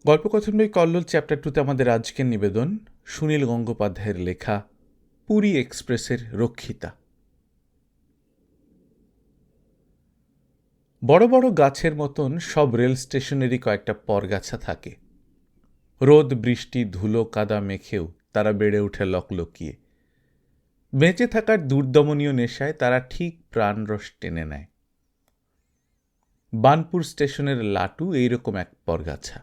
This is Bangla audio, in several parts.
গল্পকথন বই কল্লোল চ্যাপ্টার 2তে আমাদের আজকের নিবেদন সুনীল গঙ্গোপাধ্যায়ের লেখা পুরী এক্সপ্রেসের রক্ষিতা। বড় বড় গাছের মতন সব রেল স্টেশনেরই কয়েকটা পরগাছা থাকে। রোদ বৃষ্টি ধুলো কাদা মেখেও তারা বেড়ে ওঠে লকলকিয়ে। বেঁচে থাকার দুর্দমনীয় নেশায় তারা ঠিক প্রাণরস টেনে নেয়। বানপুর স্টেশনের লাটু এইরকম এক পরগাছা।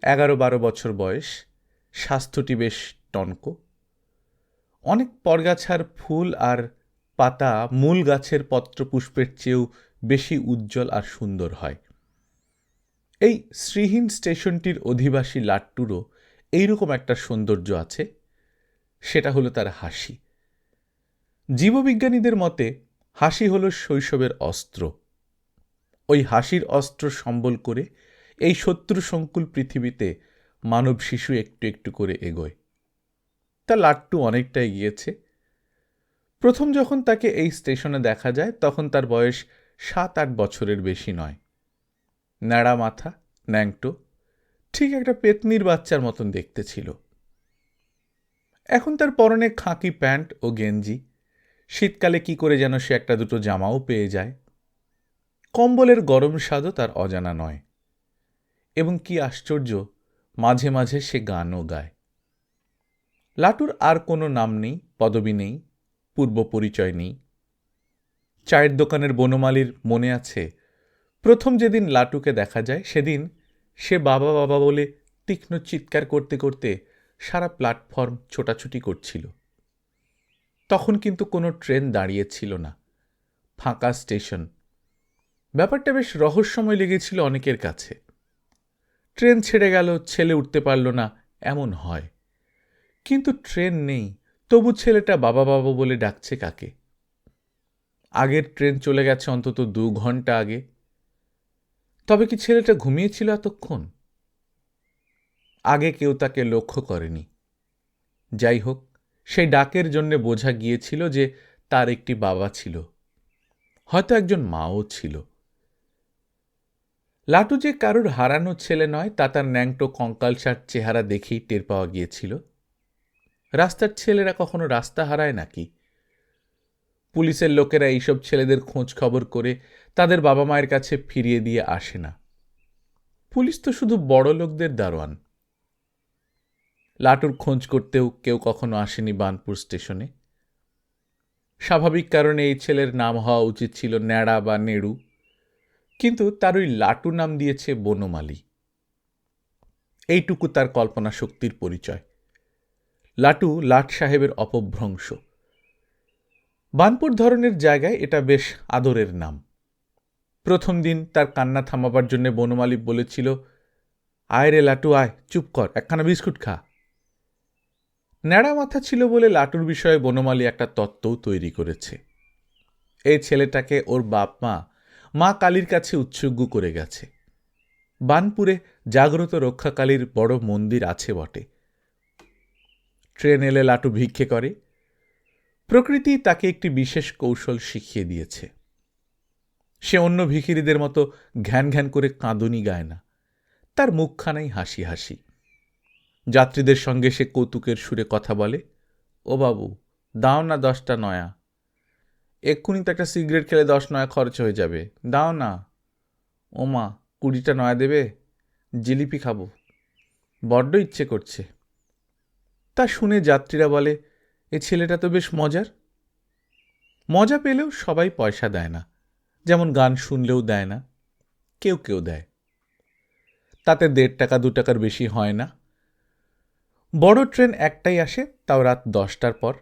11-12 বছর বয়স, স্বাস্থ্যটি বেশ টনক। অনেক পরগাছার ফুল আর পাতা মূল গাছের পত্রপুষ্পের চেয়েও বেশি উজ্জ্বল আর সুন্দর হয়। এই শ্রীহীন স্টেশনটির অধিবাসী লাট্টুরও এইরকম একটা সৌন্দর্য আছে, সেটা হলো তার হাসি। জীববিজ্ঞানীদের মতে হাসি হলো শৈশবের অস্ত্র। ওই হাসির অস্ত্র সম্বল করে এই শত্রু সংকুল পৃথিবীতে মানব শিশু একটু একটু করে এগোয়। তা লাট্টু অনেকটা এগিয়েছে। প্রথম যখন তাকে এই স্টেশনে দেখা যায় তখন তার বয়স 7-8 বছরের বেশি নয়। ন্যাড়া মাথা, ন্যাংটো, ঠিক একটা পেতনির বাচ্চার মতন দেখতে ছিল। এখন তার পরনে খাকি প্যান্ট ও গেঞ্জি। শীতকালে কি করে যেন সে একটা দুটো জামাও পেয়ে যায়। কম্বলের গরম স্বাদও তার অজানা নয়। এবং কি আশ্চর্য, মাঝে মাঝে সে গানও গায়। লাটুর আর কোনো নাম নেই, পদবি নেই, পূর্ব পরিচয় নেই। চায়ের দোকানের বনমালীর মনে আছে, প্রথম যেদিন লাটুকে দেখা যায় সেদিন সে বাবা বাবা বলে তীক্ষ্ণ চিৎকার করতে করতে সারা প্ল্যাটফর্ম ছোটাছুটি করছিল। তখন কিন্তু কোনো ট্রেন দাঁড়িয়েছিল না, ফাঁকা স্টেশন। ব্যাপারটা বেশ রহস্যময় লেগেছিল অনেকের কাছে। ট্রেন ছেড়ে গেল, ছেলে উঠতে পারল না, এমন হয়। কিন্তু ট্রেন নেই, তবু ছেলেটা বাবা বাবা বলে ডাকছে কাকে? আগের ট্রেন চলে গেছে অন্তত 2 ঘন্টা আগে। তবে কি ছেলেটা ঘুমিয়েছিল এতক্ষণ? আগে কেউ তাকে লক্ষ্য করেনি। যাই হোক, সেই ডাকের জন্য বোঝা গিয়েছিল যে তার একটি বাবা ছিল, হয়তো একজন মাও ছিল। লাটু যে কারুর হারানো ছেলে নয় তা তার ন্যাংটো কঙ্কালসার চেহারা দেখেই টের পাওয়া গিয়েছিল। রাস্তার ছেলেরা কখনো রাস্তা হারায় নাকি? পুলিশের লোকেরা এইসব ছেলেদের খোঁজ খবর করে তাদের বাবা মায়ের কাছে ফিরিয়ে দিয়ে আসে না। পুলিশ তো শুধু বড় লোকদের দারোয়ান। লাটুর খোঁজ করতেও কেউ কখনো আসেনি বানপুর স্টেশনে। স্বাভাবিক কারণে এই ছেলের নাম হওয়া উচিত ছিল ন্যাড়া বা নেড়ু, কিন্তু তার ওই লাটু নাম দিয়েছে বনমালী। এইটুকু তার কল্পনা শক্তির পরিচয়। লাটু লাট সাহেবের অপভ্রংশ। বানপুর ধরনের জায়গায় এটা বেশ আদরের নাম। প্রথম দিন তার কান্না থামাবার জন্য বনমালী বলেছিল, আয় রে লাটু আয়, চুপ কর, একখানা বিস্কুট খা। ন্যাড়া মাথা ছিল বলে লাটুর বিষয়ে বনমালী একটা তত্ত্বও তৈরি করেছে। এই ছেলেটাকে ওর বাপ মা কালীর কাছে উৎসর্গ করে গেছে। বানপুরে জাগ্রত রক্ষাকালীর বড় মন্দির আছে বটে। ট্রেন এলে লাটু ভিক্ষে করে। প্রকৃতি তাকে একটি বিশেষ কৌশল শিখিয়ে দিয়েছে। সে অন্য ভিখিরিদের মতো ঘ্যান ঘ্যান করে কাঁদুনি গায় না, তার মুখখানাই হাসি হাসি। যাত্রীদের সঙ্গে সে কৌতুকের সুরে কথা বলে, ও বাবু, দাও না 10টা নয়া, এক্ষুনি তো একটা সিগারেট খেলে 10 নয়া খরচ হয়ে যাবে, দাও না। ও মা, 20টা নয়া দেবে? জিলিপি খাবো, বড্ড ইচ্ছে করছে। তা শুনে যাত্রীরা বলে, এ ছেলেটা তো বেশ মজার। মজা পেলেও সবাই পয়সা দেয় না, যেমন গান শুনলেও দেয় না, কেউ কেউ দেয়। তাতে 1.5 টাকা 2 টাকার বেশি হয় না। বড় ট্রেন একটাই আসে, তাও রাত 10টার পর।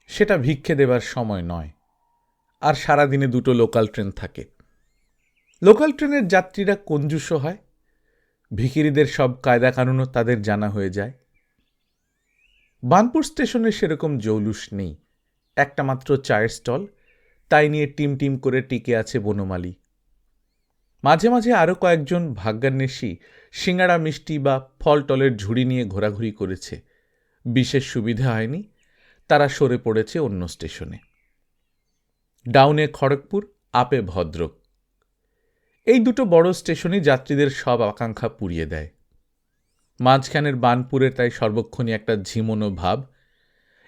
সেটা ভিক্ষে দেবার সময় নয়। আর সারাদিনে 2টো লোকাল ট্রেন থাকে। লোকাল ট্রেনের যাত্রীরা কঞ্জুসও হয়। ভিখিরিদের সব কায়দা কানুনও তাদের জানা হয়ে যায়। বানপুর স্টেশনে সেরকম জৌলুস নেই। একটা মাত্র চায়ের স্টল, তাই নিয়ে টিম টিম করে টিকে আছে বনমালী। মাঝে মাঝে আরও কয়েকজন ভাগ্যান্বেষী সিঙ্গাড়া মিষ্টি বা ফল টলের ঝুড়ি নিয়ে ঘোরাঘুরি করেছে। বিশেষ সুবিধা হয়নি, তারা সরে পড়েছে অন্য স্টেশনে। ডাউনে খড়গপুর, আপে ভদ্রক। এই দুটো বড় স্টেশনই যাত্রীদের সব আকাঙ্ক্ষা পুড়িয়ে দেয়। মাঝখানের বানপুরের তাই সর্বক্ষণই একটা ঝিমোনো ভাব।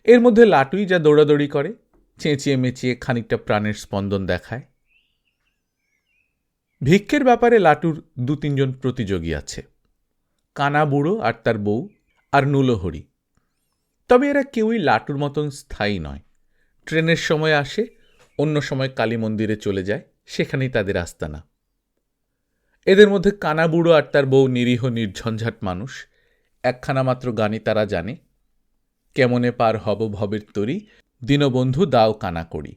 এর মধ্যে লাটুই যা দৌড়াদৌড়ি করে, চেঁচিয়ে মেচিয়ে খানিকটা প্রাণের স্পন্দন দেখায়। ভিক্ষের ব্যাপারে লাটুর 2-3 জন প্রতিযোগী আছে, কানা বুড়ো আর তার বউ আর নুলোহরি। তবে এরা কেউই লাটুর মতন স্থায়ী নয়। ট্রেনের সময় আসে, অন্য সময় কালী মন্দিরে চলে যায়, সেখানেই তাদের আস্তানা। এদের মধ্যে কানা বুড়ো আর তার বউ নিরীহ নির্ঝঞ্ঝাট মানুষ। একখানা মাত্র গানই তারা জানে, কেমনে পার হব ভবের তরি, দীনবন্ধু দাও কানা করি।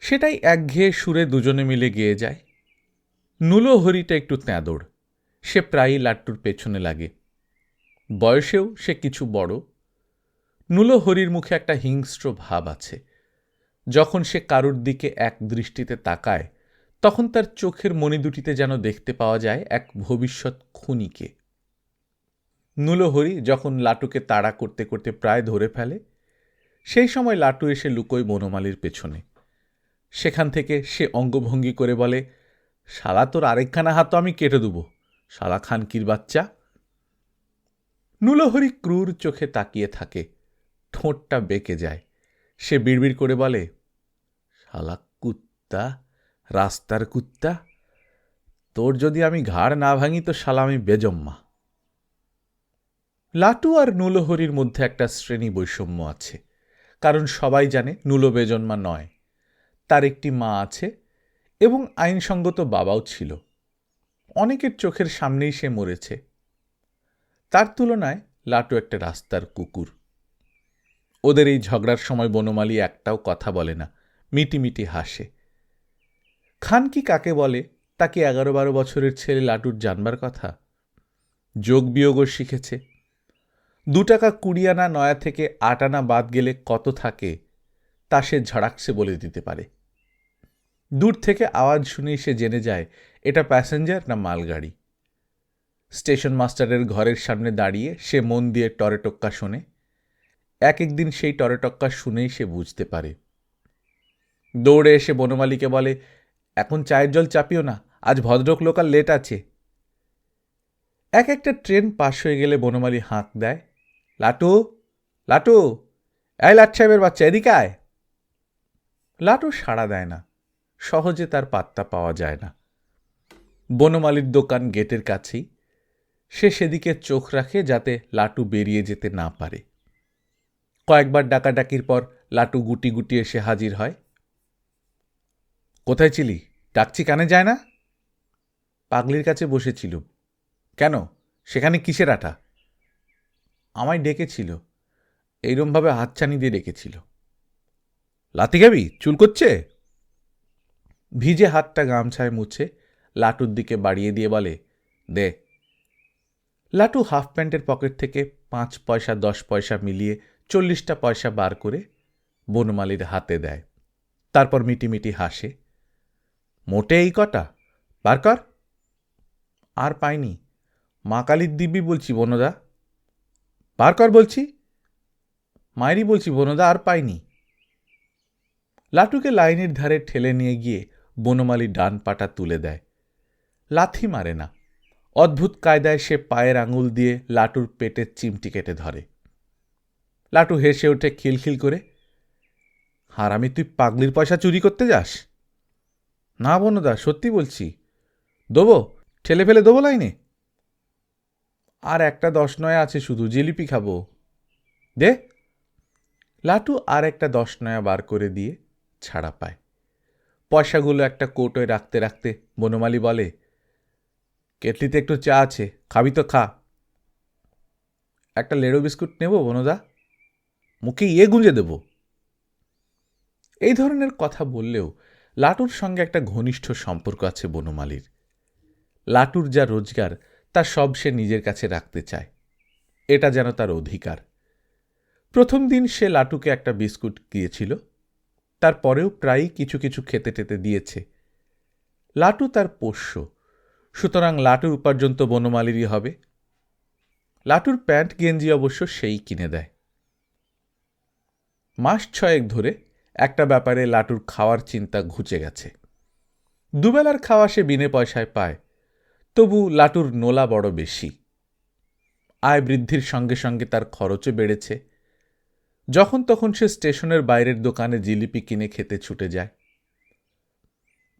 সেটাই একঘেয়ে সুরে দুজনে মিলে গেয়ে যায়। নুলোহরিটা একটু তেঁদড়, সে প্রায়ই লাট্টুর পেছনে লাগে। বয়সেও সে কিছু বড়। নুলোহরির মুখে একটা হিংস্র ভাব আছে। যখন সে কারুর দিকে এক দৃষ্টিতে তাকায়, তখন তার চোখের মণি দুটিতে যেন দেখতে পাওয়া যায় এক ভবিষ্যৎ খুনিকে। নুলোহরি যখন লাটুকে তাড়া করতে করতে প্রায় ধরে ফেলে, সেই সময় লাটু এসে লুকোয় বনমালীর পেছনে। সেখান থেকে সে অঙ্গভঙ্গি করে বলে, শালা তোর আরেকখানা হাত আমি কেটে দেব, শালা খানকির বাচ্চা। নুলোহরি ক্রূর চোখে তাকিয়ে থাকে, ঠোঁটটা বেঁকে যায়। সে বিড়বিড় করে বলে, শালা কুত্তা, রাস্তার কুত্তা, তোর যদি আমি ঘাড় না ভাঙি তো শালা আমি বেজম্মা। লাটু আর নুলোহরির মধ্যে একটা শ্রেণী বৈষম্য আছে, কারণ সবাই জানে নুলো বেজন্মা নয়। তার একটি মা আছে এবং আইনসঙ্গত বাবাও ছিল। অনেকের চোখের সামনেই সে মরেছে। তার তুলনায় লাটু একটা রাস্তার কুকুর। ওদের এই ঝগড়ার সময় বনমালী একটাও কথা বলে না, মিটিমিটি হাসে। খানকি কাকে বলে তা কি 11-12 বছরের ছেলে লাটুর জানবার কথা? যোগ বিয়োগও শিখেছে। 2 টাকা 20 আনা নয়া থেকে 8 আনা বাদ গেলে কত থাকে তা সে ঝাড়াকসে বলে দিতে পারে। দূর থেকে আওয়াজ শুনেই সে জেনে যায় এটা প্যাসেঞ্জার না মালগাড়ি। স্টেশন মাস্টারের ঘরের সামনে দাঁড়িয়ে সে মন দিয়ে টরেটক্কা শোনে। এক একদিন সেই টরেটক্কা শুনেই সে বুঝতে পারে। দৌড়ে এসে বনমালীকে বলে, এখন চায়ের জল চাপিও না, আজ ভদ্রক লোকাল লেট আছে। এক একটা ট্রেন পাশ হয়ে গেলে বনমালী হাঁক দেয়, লাটু, লাটু, এই লাট সাহেবের বাচ্চা, এদিকে আয়। লাটু সাড়া দেয় না, সহজে তার পাত্তা পাওয়া যায় না। বনমালীর দোকান গেটের কাছেই। সে সেদিকে চোখ রাখে যাতে লাটু বেরিয়ে যেতে না পারে। কয়েকবার ডাকাডাকির পর লাটু গুটি গুটি এসে হাজির হয়। কোথায় ছিলি? ডাকছি কানে যায় না? পাগলির কাছে বসেছিল। কেন, সেখানে কিসের আটা? আমায় ডেকেছিল, এইরমভাবে হাতছানি দিয়ে ডেকেছিল। লাথি খাবি? চুল করছে? ভিজে হাতটা গামছায় মুছে লাটুর দিকে বাড়িয়ে দিয়ে বলে, দে। লাটু হাফ প্যান্টের পকেট থেকে 5 পয়সা 10 পয়সা মিলিয়ে 40টা পয়সা বার করে বনমালীর হাতে দেয়। তারপর মিটিমিটি হাসে। মোটে এই কটা? বার কর। আর পাইনি, মা কালীর দিব্যি বলছি বনদা। বার কর বলছি। মায়েরই বলছি বনদা, আর পাইনি। লাটুকে লাইনের ধারে ঠেলে নিয়ে গিয়ে বনমালী ডান পাটা তুলে দেয়। লাথি মারে না, অদ্ভুত কায়দায় সে পায়ের আঙুল দিয়ে লাটুর পেটের চিমটি কেটে ধরে। লাটু হেসে ওঠে খিলখিল করে, হারামি, তুই পাগলির পয়সা চুরি করতে যাস? না বনদা, সত্যি বলছি। দেবো, ঠেলে ফেলে দেবো লাইনে? আর একটা 10 নয়া আছে, শুধু জিলিপি খাবো। দে। লাটু আর একটা 10 নয়া বার করে দিয়ে ছাড়া পায়। পয়সাগুলো একটা কৌটোয় রাখতে রাখতে বনমালী বলে, কেটলিতে একটু চা আছে, খাবি তো খা। একটা লেড়ো বিস্কুট নেব বনদা? মুখে গুঁজে দেব। এই ধরনের কথা বললেও লাটুর সঙ্গে একটা ঘনিষ্ঠ সম্পর্ক আছে বনমালীর। লাটুর যা রোজগার তা সব সে নিজের কাছে রাখতে চায়, এটা যেন তার অধিকার। প্রথম দিন সে লাটুকে একটা বিস্কুট দিয়েছিল, তারপরেও প্রায়ই কিছু কিছু খেতে টেতে দিয়েছে। লাটু তার পোষ্য, সুতরাং লাটুর উপার্জন তো বনমালীরই হবে। লাটুর প্যান্ট গেঞ্জি অবশ্য সেই কিনে দেয়। মাস 6 ধরে একটা ব্যাপারে লাটুর খাওয়ার চিন্তা ঘুচে গেছে। দুবেলার খাওয়া সে বিনে পয়সায় পায়, তবু লাটুর নোলা বড় বেশি। আয় বৃদ্ধির সঙ্গে সঙ্গে তার খরচও বেড়েছে। যখন তখন সে স্টেশনের বাইরের দোকানে জিলিপি কিনে খেতে ছুটে যায়।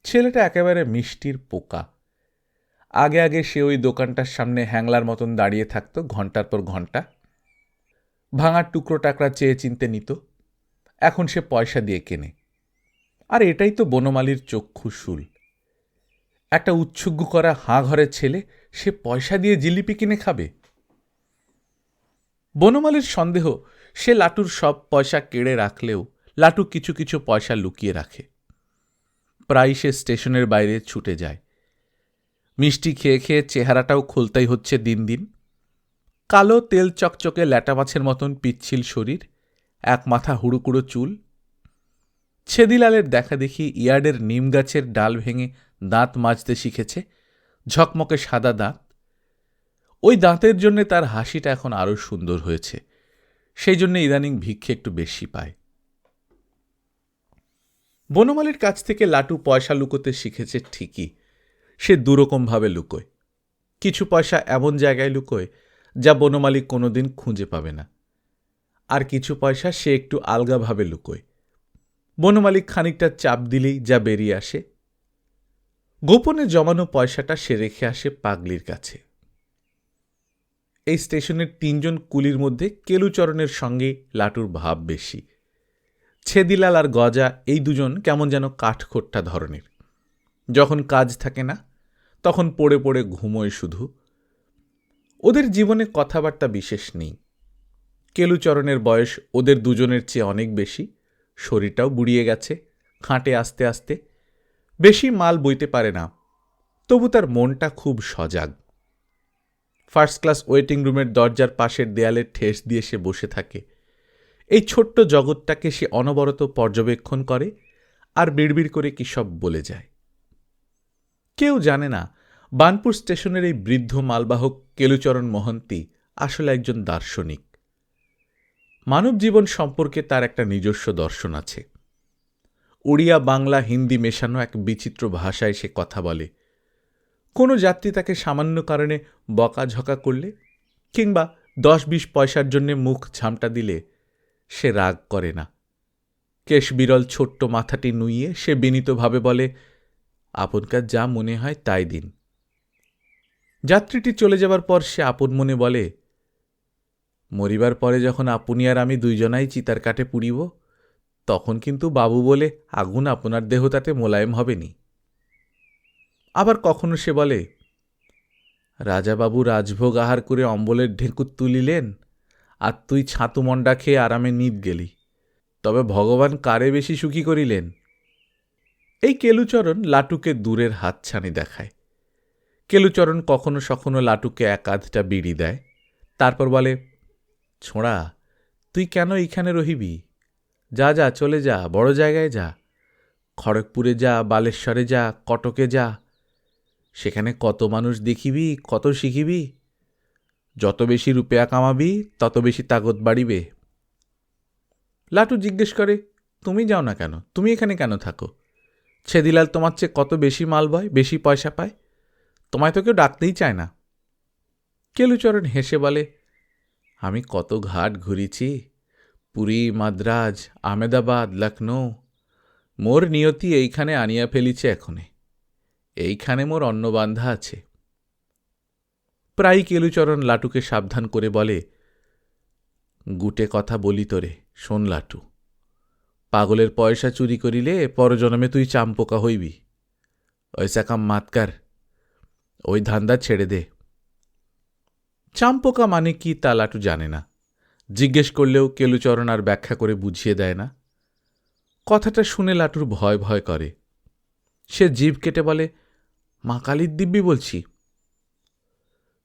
ছেলেটা একেবারে মিষ্টির পোকা। আগে আগে সে ওই দোকানটার সামনে হ্যাংলার মতন দাঁড়িয়ে থাকত ঘন্টার পর ঘন্টা, ভাঙার টুকরো টাকরা চেয়ে চিনতে নিত। এখন সে পয়সা দিয়ে কেনে। আর এটাই তো বনমালীর চক্ষুশূল। একটা উৎসুগ্গ করা হাঁ ঘরের ছেলে, সে পয়সা দিয়ে জিলিপি কিনে খাবে? বনমালীর সন্দেহ, সে লাটুর সব পয়সা কেড়ে রাখলেও লাটু কিছু কিছু পয়সা লুকিয়ে রাখে। প্রায় সে স্টেশনের বাইরে ছুটে যায়। মিষ্টি খেয়ে খেয়ে চেহারাটাও খোলতাই হচ্ছে দিন দিন। কালো তেল চকচকে ল্যাটা মাছের মতন পিচ্ছিল শরীর, এক মাথা হুড়ুকুড়ো চুল। ছেদিলালের দেখা দেখি ইয়ার্ডের নিম গাছের ডাল ভেঙে দাঁত মাজতে শিখেছে, ঝকমকে সাদা দাঁত। ওই দাঁতের জন্যে তার হাসিটা এখন আরও সুন্দর হয়েছে। সেই জন্য ইদানিং ভিক্ষে একটু বেশি পায়। বনমালীর কাছ থেকে লাটু পয়সা লুকোতে শিখেছে ঠিকই, সে দুরকমভাবে লুকোয়। কিছু পয়সা এমন জায়গায় লুকোয় যা বনমালী কোনোদিন খুঁজে পাবে না, আর কিছু পয়সা সে একটু আলগাভাবে লুকোয়। বনমালী খানিকটা চাপ দিলেই যা বেরিয়ে আসে। গোপনে জমানো পয়সাটা সে রেখে আসে পাগলির কাছে। এই স্টেশনের ৩ জন কুলির মধ্যে কেলুচরণের সঙ্গে লাটুর ভাব বেশি। ছেদিলাল আর গজা এই দুজন কেমন যেন কাঠখোট্টা ধরনের। যখন কাজ থাকে না তখন পড়ে পড়ে ঘুমোয় শুধু। ওদের জীবনে কথাবার্তা বিশেষ নেই। কেলুচরণের বয়স ওদের দুজনের চেয়ে অনেক বেশি, শরীরটাও বুড়িয়ে গেছে, খাঁটে আস্তে আস্তে, বেশি মাল বইতে পারে না, তবু তার মনটা খুব সজাগ। ফার্স্ট ক্লাস ওয়েটিং রুমের দরজার পাশের দেয়ালে ঠেস দিয়ে সে বসে থাকে। এই ছোট্ট জগৎটাকে সে অনবরত পর্যবেক্ষণ করে আর বিড়বিড় করে কি সব বলে যায়। কেউ জানে না বানপুর স্টেশনের এই বৃদ্ধ মালবাহক কেলুচরণ মহন্তি আসলে একজন দার্শনিক। মানব জীবন সম্পর্কে তার একটা নিজস্ব দর্শন আছে। ওড়িয়া, বাংলা, হিন্দি মেশানো এক বিচিত্র ভাষায় সে কথা বলে। কোনো যাত্রী তাকে সামান্য কারণে বকাঝকা করলে কিংবা 10-20 পয়সার জন্যে মুখ ঝামটা দিলে সে রাগ করে না। কেশ বিরল ছোট্ট মাথাটি নুইয়ে সে বিনীতভাবে বলে, আপনকার যা মনে হয় তাই দিন। যাত্রীটি চলে যাবার পর সে আপন মনে বলে, মরিবার পরে যখন আপনি আর আমি দুইজনাই চিতার কাঠে পুড়িব, তখন কিন্তু বাবু বলে আগুন আপনার দেহ তাতে মোলায়েম হবে নি। আবার কখনো সে বলে, রাজাবাবু রাজভোগ আহার করে অম্বলের ঢেঁকুর তুলিলেন, আর তুই ছাতু মন্ডা খেয়ে আরামে নিদ গেলি, তবে ভগবান কারে বেশি সুখী করিলেন? এই কেলুচরণ লাটুকে দূরের হাতছানি দেখায়। কেলুচরণ কখনো সখনো লাটুকে এক আধটা বিড়ি দেয়, তারপর বলে, ছোঁড়া, তুই কেন এইখানে রহিবি? যা যা, চলে যা, বড় জায়গায় যা, খড়গপুরে যা, বালেশ্বরে যা, কটকে যা, সেখানে কত মানুষ দেখিবি, কত শিখিবি। যত বেশি রুপিয়া কামাবি তত বেশি তাগত বাড়িবে। লাটু জিজ্ঞেস করে, তুমি যাও না কেন? তুমি এখানে কেন থাকো? ছেদিলাল তোমার চেয়ে কত বেশি মাল বয়, বেশি পয়সা পায়, তোমায় তো কেউ ডাকতেই চায় না। কেলুচরণ হেসে বলে, আমি কত ঘাট ঘুরিছি, পুরী, মাদ্রাজ, আহমেদাবাদ, লখনৌ, মোর নিয়তি এইখানে আনিয়া ফেলিছে এখনে, এইখানে মোর অন্নবান্ধা আছে। প্রায়ই কেলুচরণ লাটুকে সাবধান করে বলে, গুটে কথা বলি তোরে, শোন লাটু, পাগলের পয়সা চুরি করিলে পরজন্মে তুই চামপোকা হইবি। ঐসা কাম মাতকার, ওই ধান্দা ছেড়ে দে। চামপোকা মানে কি তা লাটু জানে না। জিজ্ঞেস করলেও কেলুচরণ আর ব্যাখ্যা করে বুঝিয়ে দেয় না। কথাটা শুনে লাটুর ভয় ভয় করে। সে জিভ কেটে বলে, মা কালীর দিব্যি বলছি।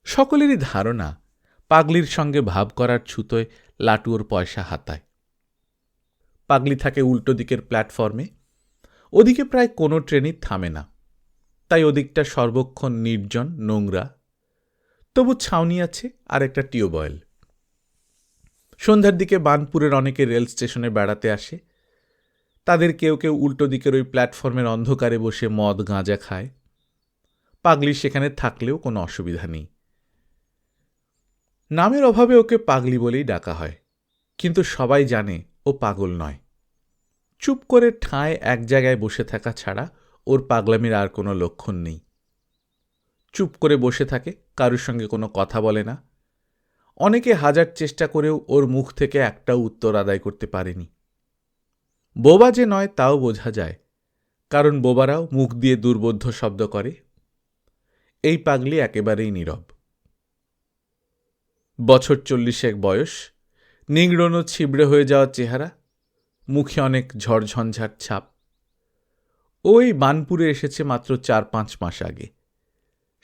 সকলেরই ধারণা পাগলির সঙ্গে ভাব করার ছুতোয় লাটু ওর পয়সা হাতায়। পাগলি থাকে উল্টো দিকের প্ল্যাটফর্মে। ওদিকে প্রায় কোনো ট্রেনই থামে না, তাই ওদিকটা সর্বক্ষণ নির্জন, নোংরা। তবু ছাউনি আছে আর একটা টিউবওয়েল। সন্ধ্যার দিকে বানপুরের অনেকে রেল স্টেশনে বেড়াতে আসে। তাদের কেউ কেউ উল্টো দিকের ওই প্ল্যাটফর্মের অন্ধকারে বসে মদ গাঁজা খায়। পাগলি সেখানে থাকলেও কোনো অসুবিধা নেই। নামের অভাবে ওকে পাগলি বলেই ডাকা হয়, কিন্তু সবাই জানে ও পাগল নয়। চুপ করে ঠায় এক জায়গায় বসে থাকা ছাড়া ওর পাগলামির আর কোনো লক্ষণ নেই। চুপ করে বসে থাকে, কারোর সঙ্গে কোনো কথা বলে না। অনেকে হাজার চেষ্টা করেও ওর মুখ থেকে একটাও উত্তর আদায় করতে পারেনি। বোবা যে নয় তাও বোঝা যায়, কারণ বোবারাও মুখ দিয়ে দুর্বোধ্য শব্দ করে। এই পাগলি একেবারেই নীরব। বছর 40 বয়স, নিংড়নো ছিবড়ে হয়ে যাওয়া চেহারা, মুখে অনেক ঝড়ঝঞ্ঝাট ছাপ। ওই বানপুরে এসেছে মাত্র 4-5 মাস আগে।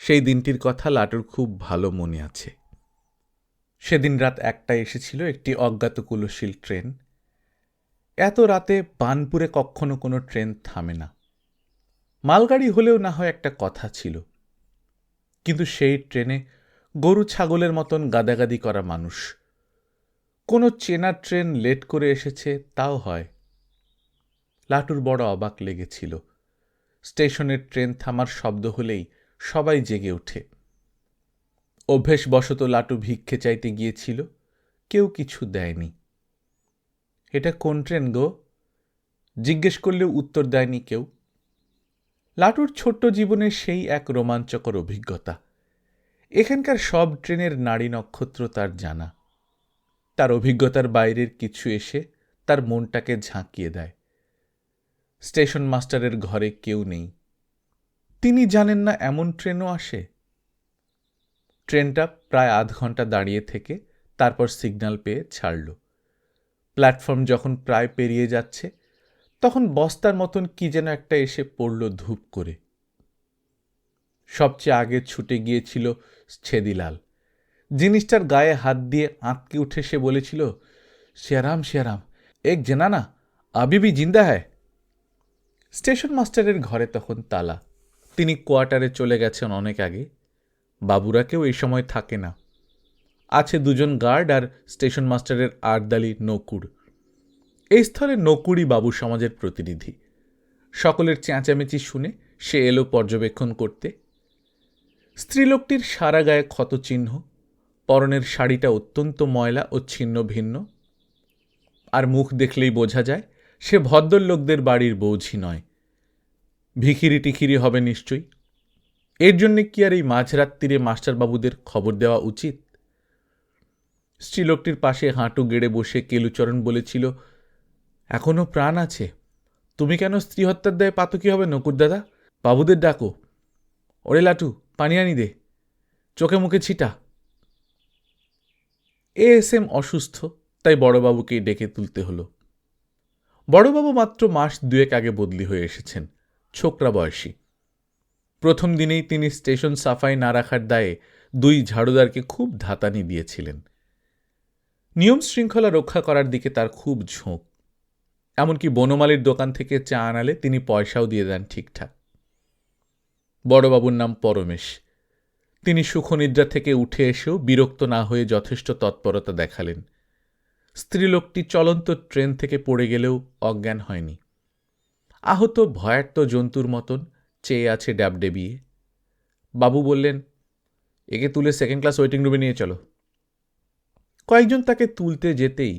সেই দিনটির কথা লাটুর খুব ভালো মনে আছে। সেদিন রাত 1টায় এসেছিল একটি অজ্ঞাত কুলশীল ট্রেন। এত রাতে বানপুরে কখনো কোনো ট্রেন থামে না। মালগাড়ি হলেও না হয় একটা কথা ছিল, কিন্তু সেই ট্রেনে গরু ছাগলের মতন গাদাগাদি করা মানুষ। কোনো চেনা ট্রেন লেট করে এসেছে তাও হয়। লাটুর বড় অবাক লেগেছিল। স্টেশনের ট্রেন থামার শব্দ হলেই সবাই জেগে ওঠে। অভ্যেসবশত লাটু ভিক্ষে চাইতে গিয়েছিল, কেউ কিছু দেয়নি। এটা কোন ট্রেন গো? জিজ্ঞেস করলেও উত্তর দেয়নি কেউ। লাটুর ছোট্ট জীবনের সেই এক রোমাঞ্চকর অভিজ্ঞতা। এখানকার সব ট্রেনের নাড়ি নক্ষত্র তার জানা। তার অভিজ্ঞতার বাইরের কিছু এসে তার মনটাকে ঝাঁকিয়ে দেয়। স্টেশন মাস্টারের ঘরে কেউ নেই। তিনি জানেন না এমন ট্রেনও আসে। ট্রেনটা প্রায় আধ ঘন্টা দাঁড়িয়ে থেকে তারপর সিগন্যাল পেয়ে ছাড়ল। প্ল্যাটফর্ম যখন প্রায় পেরিয়ে যাচ্ছে, তখন বস্তার মতন কি যেন একটা এসে পড়ল ধূপ করে। সবচেয়ে আগে ছুটে গিয়েছিল ছেদিলাল। জিনিসটার গায়ে হাত দিয়ে আঁতকে উঠে সে বলেছিল, শিয়ারাম শিয়ারাম, এক জেনানা আবি ভি জিন্দা হ্যায়। স্টেশন মাস্টারের ঘরে তখন তালা। তিনি কোয়ার্টারে চলে গেছেন অনেক আগে। বাবুরা কেউ এই সময় থাকে না। আছে 2জন গার্ড আর স্টেশন মাস্টারের আর্দালি নকুর। এই স্থলে নকুরই বাবু সমাজের প্রতিনিধি। সকলের চেঁচামেচি শুনে সে এলো পর্যবেক্ষণ করতে। স্ত্রীলোকটির সারা গায়ে ক্ষতচিহ্ন, পরনের শাড়িটা অত্যন্ত ময়লা ও ছিন্ন ভিন্ন। আর মুখ দেখলেই বোঝা যায় সে ভদ্রলোকদের বাড়ির বৌঝি নয়, ভিখিরি টিখিরি হবে নিশ্চয়ই। এর জন্যে কি আর এই মাঝরাত্রিরে মাস্টারবাবুদের খবর দেওয়া উচিত? স্ত্রীলোকটির পাশে হাঁটু গেড়ে বসে কেলুচরণ বলেছিল, এখনো প্রাণ আছে? তুমি কেন স্ত্রী হত্যার দায়ে পাতকি হবে নকুর দাদা? বাবুদের ডাকো। ওরে লাটু, পানি আনি দে, চোখে মুখে ছিটা। এএসএম অসুস্থ, তাই বড়বাবুকেই ডেকে তুলতে হলো। বড়বাবু মাত্র মাস 2 আগে বদলি হয়ে এসেছেন, ছোকরা বয়সী। প্রথম দিনেই তিনি স্টেশন সাফাই না রাখার দায়ে 2 ঝাড়ুদারকে খুব ধাতানি দিয়েছিলেন। নিয়ম শৃঙ্খলা রক্ষা করার দিকে তার খুব ঝোঁক। এমনকি বনমালীর দোকান থেকে চা আনালে তিনি পয়সাও দিয়ে দেন ঠিকঠাক। বড়বাবুর নাম পরমেশ। তিনি সুখনিদ্রা থেকে উঠে এসেও বিরক্ত না হয়ে যথেষ্ট তৎপরতা দেখালেন। স্ত্রীলোকটি চলন্ত ট্রেন থেকে পড়ে গেলেও অজ্ঞান হয়নি। আহত ভয়ার্ত জন্তুর মতন চেয়ে আছে ড্যাবডেবিয়ে। বাবু বললেন, একে তুলে 2nd ক্লাস ওয়েটিং রুমে নিয়ে চলো। কয়েকজন তাকে তুলতে যেতেই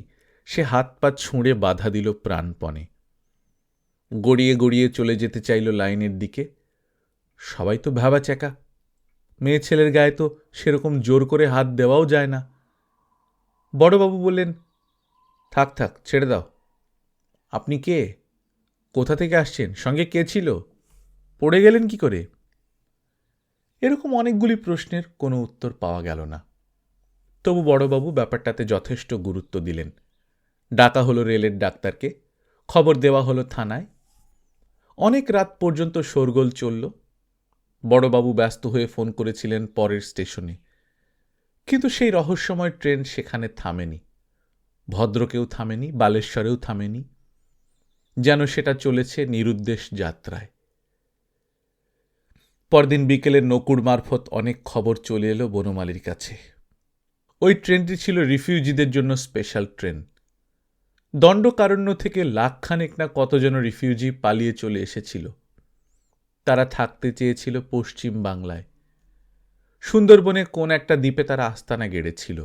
সে হাত পা ছুঁড়ে বাধা দিল প্রাণপণে। গড়িয়ে গড়িয়ে চলে যেতে চাইল লাইনের দিকে। সবাই তো ভাবা চেকা। মেয়ে ছেলের গায়ে তো সেরকম জোর করে হাত দেওয়াও যায় না। বড়বাবু বললেন, থাক থাক, ছেড়ে দাও। আপনি কে? কোথা থেকে আসছেন? সঙ্গে কে ছিল? পড়ে গেলেন কি করে? এরকম অনেকগুলি প্রশ্নের কোনো উত্তর পাওয়া গেল না। তবু বড়বাবু ব্যাপারটাতে যথেষ্ট গুরুত্ব দিলেন। ডাকা হলো রেলের ডাক্তারকে, খবর দেওয়া হলো থানায়। অনেক রাত পর্যন্ত শোরগোল চলল। বড়বাবু ব্যস্ত হয়ে ফোন করেছিলেন পরের স্টেশনে, কিন্তু সেই রহস্যময় ট্রেন সেখানে থামেনি। ভদ্রকেও থামেনি, বালেশ্বরেও থামেনি। যেন সেটা চলেছে নিরুদ্দেশ যাত্রায়। পরদিন বিকেলে নকুর মারফত অনেক খবর চলে এলো বনমালীর কাছে। ওই ট্রেনটি ছিল রিফিউজিদের জন্য স্পেশাল ট্রেন। দণ্ডকারণ্য থেকে লাখখানেক না কতজন রিফিউজি পালিয়ে চলে এসেছিল। তারা থাকতে চেয়েছিল পশ্চিম বাংলায়। সুন্দরবনে কোন একটা দ্বীপে তারা আস্তানা গেড়েছিল।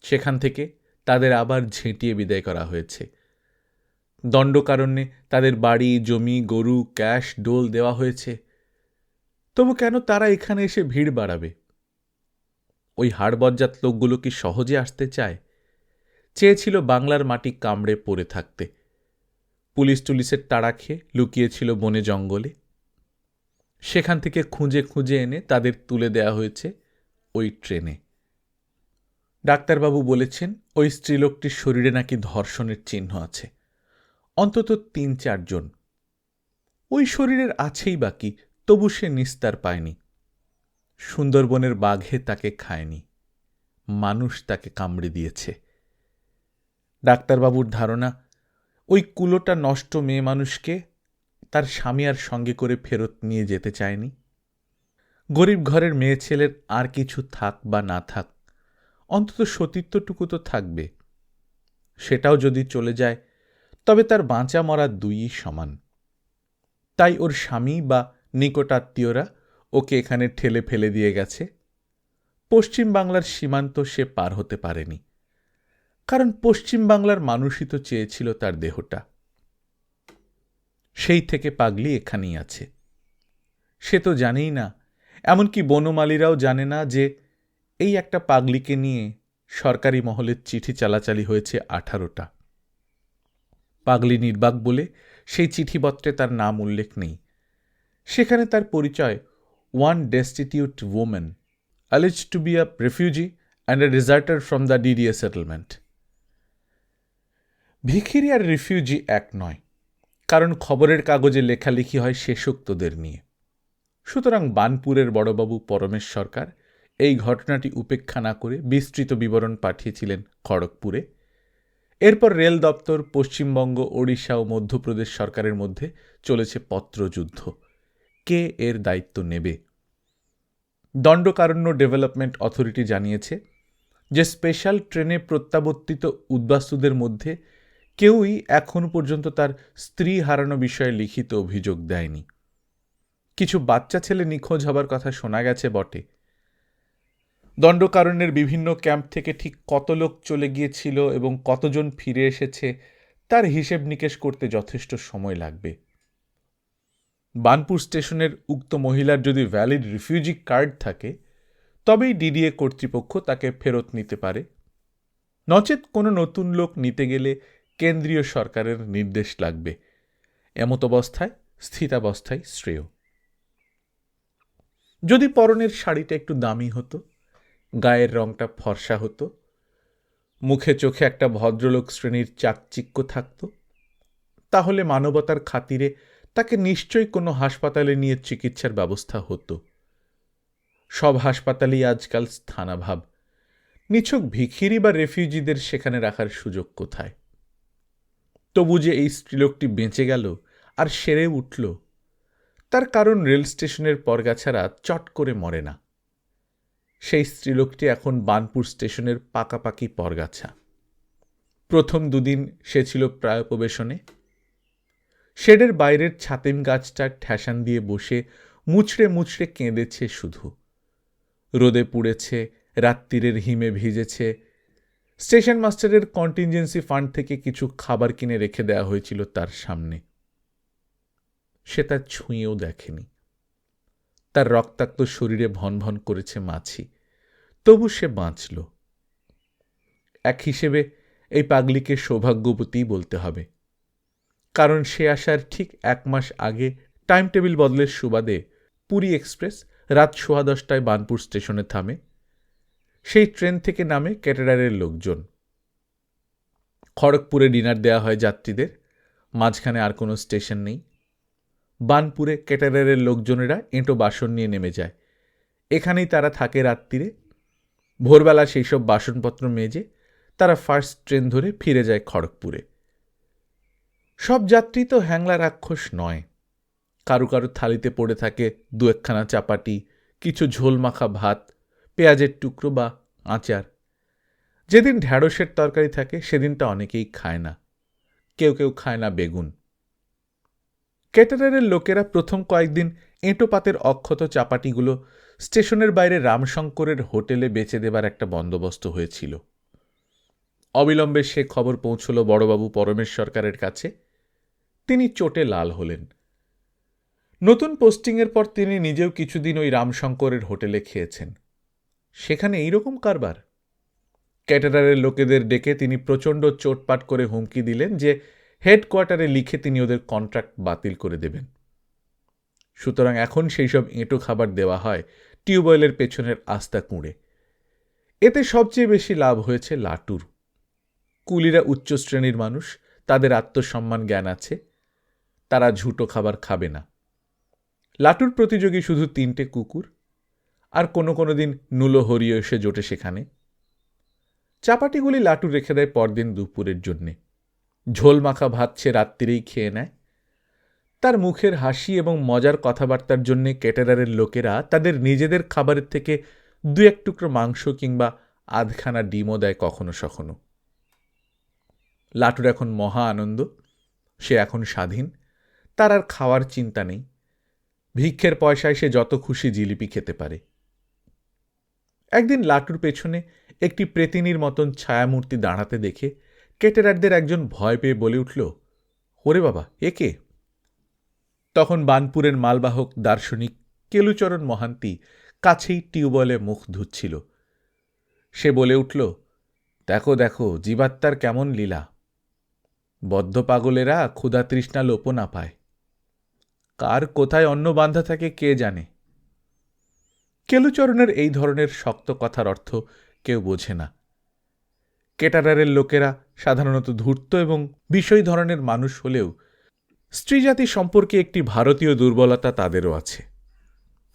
সেখান থেকে তাদের আবার ঝেঁটিয়ে বিদায় করা হয়েছে। দণ্ডকারণ্যে তাদের বাড়ি, জমি, গরু, ক্যাশ, ডোল দেওয়া হয়েছে। তবু কেন তারা এখানে এসে ভিড় বাড়াবে? ওই হাড়বজ্জাত লোকগুলো কি সহজে আসতে চায়? চেয়েছিল বাংলার মাটি কামড়ে পড়ে থাকতে। পুলিশ টুলিশের তাড়া খেয়ে লুকিয়েছিল বনে জঙ্গলে। সেখান থেকে খুঁজে খুঁজে এনে তাদের তুলে দেয়া হয়েছে ওই ট্রেনে। ডাক্তারবাবু বলেছেন ওই স্ত্রীলোকটির শরীরে নাকি ধর্ষণের চিহ্ন আছে, অন্তত ৩-৪ জন। ওই শরীরের আছেই বাকি, তবু সে নিস্তার পায়নি। সুন্দরবনের বাঘে তাকে খায়নি, মানুষ তাকে কামড়ে দিয়েছে। ডাক্তারবাবুর ধারণা ওই কুলোটা নষ্ট মেয়ে মানুষকে তার স্বামী আর সঙ্গে করে ফেরত নিয়ে যেতে চায়নি। গরিব ঘরের মেয়ে ছেলের আর কিছু থাক বা না থাক, অন্তত সতীত্বটুকু তো থাকবে। সেটাও যদি চলে যায়, তবে তার বাঁচা মরা দুইই সমান। তাই ওর স্বামী বা নিকটাত্মীয়রা ওকে এখানে ঠেলে ফেলে দিয়ে গেছে। পশ্চিম বাংলার সীমান্ত সে পার হতে পারেনি, কারণ পশ্চিম বাংলার মানুষই তো চেয়েছিল তার দেহটা। সেই থেকে পাগলি এখানেই আছে। সে তো জানেই না, এমনকি বনমালীরাও জানে না যে এই একটা পাগলিকে নিয়ে সরকারি মহলের চিঠি চালাচালি হয়েছে 18টা। পাগলি নির্বাক বলে সেই চিঠিপত্রে তার নাম উল্লেখ নেই। সেখানে তার পরিচয় one destitute woman, alleged to be a refugee and a deserter from the DDA settlement. ভিখিরি আর রিফিউজি এক নয়, কারণ খবরের কাগজে লেখালেখি হয় শেষোক্তদের নিয়ে। সুতরাং বানপুরের বড়বাবু পরমেশ সরকার এই ঘটনাটি উপেক্ষা না করে বিস্তৃত বিবরণ পাঠিয়েছিলেন খড়গপুরে। এরপর রেল দপ্তর, পশ্চিমবঙ্গ, ওড়িশা ও মধ্যপ্রদেশ সরকারের মধ্যে চলেছে পত্রযুদ্ধ। কে এর দায়িত্ব নেবে? দণ্ডকারণ্য ডেভেলপমেন্ট অথরিটি জানিয়েছে যে স্পেশাল ট্রেনে প্রত্যাবর্তিত উদ্বাস্তুদের মধ্যে কেউই এখন পর্যন্ত তার স্ত্রী হারানো বিষয়ে লিখিত অভিযোগ দেয়নি। কিছু বাচ্চা ছেলে নিখোঁজ হবার কথা শোনা গেছে বটে। দণ্ডকারণ্যের বিভিন্ন ক্যাম্প থেকে ঠিক কত লোক চলে গিয়েছিল এবং কতজন ফিরে এসেছে তার হিসেব নিকেশ করতে যথেষ্ট সময় লাগবে। বানপুর স্টেশনের উক্ত মহিলার যদি ভ্যালিড রিফিউজি কার্ড থাকে, তবেই ডিডিএ কর্তৃপক্ষ তাকে ফেরত নিতে পারে। নচেত কোনো নতুন লোক নিতে গেলে কেন্দ্রীয় সরকারের নির্দেশ লাগবে। এমত অবস্থায় স্থিতাবস্থায় শ্রেয়। যদি পরনের শাড়িটা একটু দামি হতো, গায়ের রংটা ফর্সা হতো, মুখে চোখে একটা ভদ্রলোক শ্রেণীর চাকচিক্য থাকত, তাহলে মানবতার খাতিরে তাকে নিশ্চয়ই কোনো হাসপাতালে নিয়ে চিকিৎসার ব্যবস্থা হতো। সব হাসপাতালেই আজকাল স্থানাভাব। নিছক ভিখিরি বা রেফিউজিদের সেখানে রাখার সুযোগ কোথায়? তবু যে এই স্ত্রীলোকটি বেঁচে গেল আর সেরে উঠল, তার কারণ রেল স্টেশনের পরগাছারা চট করে মরে না। সেই স্ত্রীলোকটি এখন বানপুর স্টেশনের পাকাপাকি পরগাছা। প্রথম দুদিন সে ছিল প্রায়োপবেশনে। শেডের বাইরের ছাতিম গাছটার ঠ্যাসান দিয়ে বসে মুচড়ে মুচড়ে কেঁদেছে শুধু। রোদে পুড়েছে, রাত্রিরের হিমে ভিজেছে। স্টেশন মাস্টারের কন্টিনজেন্সি ফান্ড থেকে কিছু খাবার কিনে রেখে দেওয়া হয়েছিল তার সামনে। সে তার ছুঁয়েও দেখেনি। তার রক্তাক্ত শরীরে ভন ভন করেছে মাছি, তবু সে বাঁচল। এক হিসেবে এই পাগলিকে সৌভাগ্যবতী বলতে হবে, কারণ সে আসার ঠিক 1 মাস আগে টাইম টেবিল বদলের সুবাদে পুরী এক্সপ্রেস রাত 10:15টায় বানপুর স্টেশনে থামে। সেই ট্রেন থেকে নামে ক্যাটারারের লোকজন। খড়গপুরে ডিনার দেওয়া হয় যাত্রীদের, মাঝখানে আর কোনো স্টেশন নেই। বানপুরে ক্যাটারারের লোকজনেরা এঁটো বাসন নিয়ে নেমে যায়। এখানেই তারা থাকে রাত্রিরে। ভোরবেলা সেই সব বাসনপত্র মেজে তারা ফার্স্ট ট্রেন ধরে ফিরে যায় খড়গপুরে। সব যাত্রী তো হ্যাংলা রাক্ষস নয়। কারু কারু থালিতে পড়ে থাকে 2-1খানা চাপাটি, কিছু ঝোল মাখা ভাত, পেঁয়াজের টুকরো বা আচার। যেদিন ঢ্যাঁড়সের তরকারি থাকে সেদিন তা অনেকেই খায় না, কেউ কেউ খায় না বেগুন। ক্যাটারারের লোকেরা প্রথম কয়েকদিন এঁটো পাতের অক্ষত চাপাটিগুলো স্টেশনের বাইরে রামশঙ্করের হোটেলে বেচে দেবার একটা বন্দোবস্ত হয়েছিল। অবিলম্বে সে খবর পৌঁছল বড়বাবু পরমেশ সরকারের কাছে। তিনি চোটে লাল হলেন। নতুন পোস্টিংয়ের পর তিনি নিজেও কিছুদিন ওই রামশঙ্করের হোটেলে খেয়েছেন। সেখানে এইরকম কারবার। ক্যাটারারের লোকেদের ডেকে তিনি প্রচণ্ড চোটপাট করে হুমকি দিলেন যে হেডকোয়ার্টারে লিখে তিনি ওদের কন্ট্রাক্ট বাতিল করে দেবেন। সুতরাং এখন সেই সব এঁটো খাবার দেওয়া হয় টিউবওয়েলের পেছনের আস্তা কুঁড়ে। এতে সবচেয়ে বেশি লাভ হয়েছে লাটুর। কুলিরা উচ্চ শ্রেণীর মানুষ, তাদের আত্মসম্মান জ্ঞান আছে, তারা ঝুটো খাবার খাবে না। লাটুর প্রতিযোগী শুধু 3টে কুকুর, আর কোনো দিন নুলো হরিও এসে জোটে সেখানে। চাপাটিগুলি লাটু রেখে দেয় পরদিন দুপুরের জন্যে। ঝোল মাখা ভাত সে রাত্রিরেই খেয়ে নেয়। তার মুখের হাসি এবং মজার কথাবার্তার জন্যে ক্যাটারারের লোকেরা তাদের নিজেদের খাবারের থেকে 2-1 টুকরো মাংস কিংবা আধখানা ডিমও দেয় কখনো সখনো। লাটুর এখন মহা আনন্দ। সে এখন স্বাধীন, তার আর খাওয়ার চিন্তা নেই। ভিক্ষের পয়সায় সে যত খুশি জিলিপি খেতে পারে। একদিন লাটুর পেছনে একটি প্রেতিনীর মতন ছায়ামূর্তি দাঁড়াতে দেখে ক্যাটারারদের একজন ভয় পেয়ে বলে উঠল, ওরে বাবা, একে? তখন বানপুরের মালবাহক দার্শনিক কেলুচরণ মহান্তি কাছেই টিউবওয়েলে মুখ ধুচ্ছিল। সে বলে উঠল, দেখো দেখো জীবাত্মার কেমন লীলা। বদ্ধ পাগলেরা ক্ষুধা তৃষ্ণা লোপ না পায়। কার কোথায় অন্ন বান্ধা থাকে কে জানে। কেলুচরণের এই ধরনের শক্ত কথার অর্থ কেউ বোঝে না। ক্যাটারারের লোকেরা সাধারণত ধূর্ত এবং বিষয় ধরনের মানুষ হলেও স্ত্রীজাতি সম্পর্কে একটি ভারতীয় দুর্বলতা তাদেরও আছে।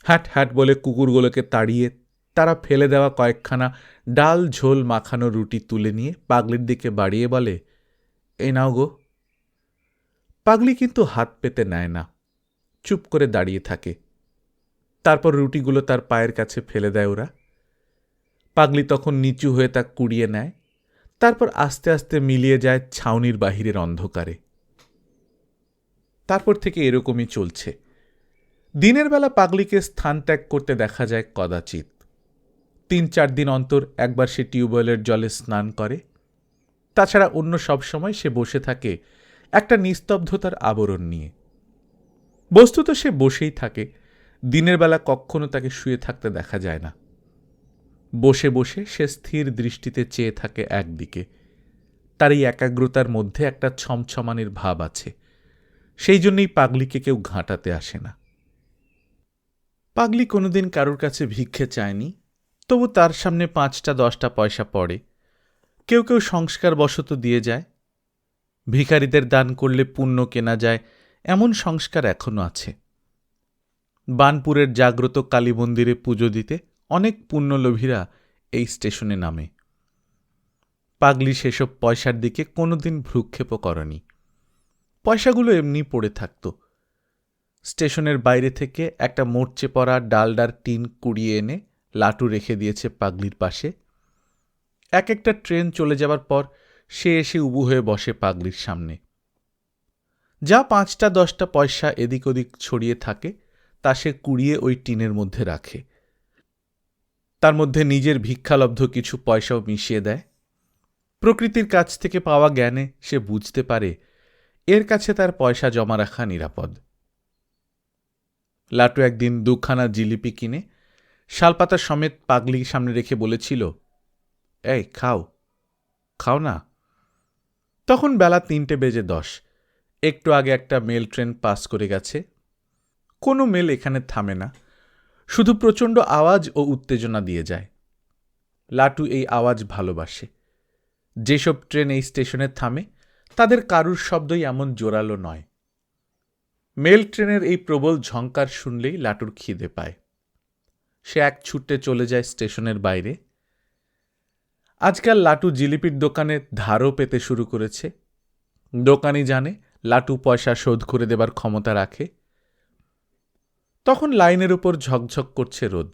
হ্যাট হ্যাট বলে কুকুরগুলোকে তাড়িয়ে তারা ফেলে দেওয়া কয়েকখানা ডাল ঝোল মাখানো রুটি তুলে নিয়ে পাগলির দিকে বাড়িয়ে বলে, এই নাও গো। পাগলি কিন্তু হাত পেতে নেয় না, চুপ করে দাঁড়িয়ে থাকে। তারপর রুটিগুলো তার পায়ের কাছে ফেলে দেয় ওরা। পাগলি তখন নিচু হয়ে তা কুড়িয়ে নেয়, তারপর আস্তে আস্তে মিলিয়ে যায় ছাউনির বাহিরের অন্ধকারে। তারপর থেকে এরকমই চলছে। দিনের বেলা পাগলিকে স্থান ত্যাগ করতে দেখা যায় কদাচিৎ। 3-4 দিন অন্তর একবার সে টিউবওয়েলের জলে স্নান করে। তাছাড়া অন্য সব সময় সে বসে থাকে একটা নিস্তব্ধতার আবরণ নিয়ে। বস্তুত সে বসেই থাকে, দিনের বেলা কখনো তাকে শুয়ে থাকতে দেখা যায় না। বসে বসে সে স্থির দৃষ্টিতে চেয়ে থাকে একদিকে। তার এই একাগ্রতার মধ্যে একটা ছমছমানির ভাব আছে। সেই জন্যই পাগলিকে কেউ ঘাঁটাতে আসে না। পাগলি কোনোদিন কারোর কাছে ভিক্ষে চায়নি, তবু তার সামনে 5-10 পয়সা পড়ে। কেউ কেউ সংস্কার বশত দিয়ে যায়। ভিখারিদের দান করলে পুণ্য কেনা যায়, এমন সংস্কার এখনো আছে। বানপুরের জাগ্রত কালী মন্দিরে পুজো দিতে অনেক পুণ্যলোভীরা এই স্টেশনে নামে। পাগলি সেসব পয়সার দিকে কোনোদিন ভ্রুক্ষেপও করেনি। পয়সাগুলো এমনি পড়ে থাকত। স্টেশনের বাইরে থেকে একটা মোর্চে পড়া ডালডার টিন কুড়িয়ে এনে লাটু রেখে দিয়েছে পাগলির পাশে। এক একটা ট্রেন চলে যাবার পর সে এসে উবু হয়ে বসে পাগলির সামনে। যা 5-10 পয়সা এদিক ওদিক ছড়িয়ে থাকে তা সে কুড়িয়ে ওই টিনের মধ্যে রাখে। তার মধ্যে নিজের ভিক্ষালব্ধ কিছু পয়সাও মিশিয়ে দেয়। প্রকৃতির কাছ থেকে পাওয়া জ্ঞানে সে বুঝতে পারে এর কাছে তার পয়সা জমা রাখা নিরাপদ। লাটু একদিন 2খানা জিলিপি কিনে শালপাতা সমেত পাগলির সামনে রেখে বলেছিল, এই খাও, খাও না। তখন বেলা 3:10। একটু আগে একটা মেল ট্রেন পাস করে গেছে। কোনো মেল এখানে থামে না, শুধু প্রচণ্ড আওয়াজ ও উত্তেজনা দিয়ে যায়। লাটু এই আওয়াজ ভালোবাসে। যেসব ট্রেন এই স্টেশনে থামে তাদের কারুর শব্দই এমন জোরালো নয়। মেল ট্রেনের এই প্রবল ঝঙ্কার শুনলেই লাটুর খিদে পায়। সে এক ছুটে চলে যায় স্টেশনের বাইরে। আজকাল লাটু জিলিপির দোকানে ধারও পেতে শুরু করেছে। দোকানি জানে লাটু পয়সা শোধ করে দেবার ক্ষমতা রাখে। তখন লাইনের উপর ঝকঝক করছে রোদ।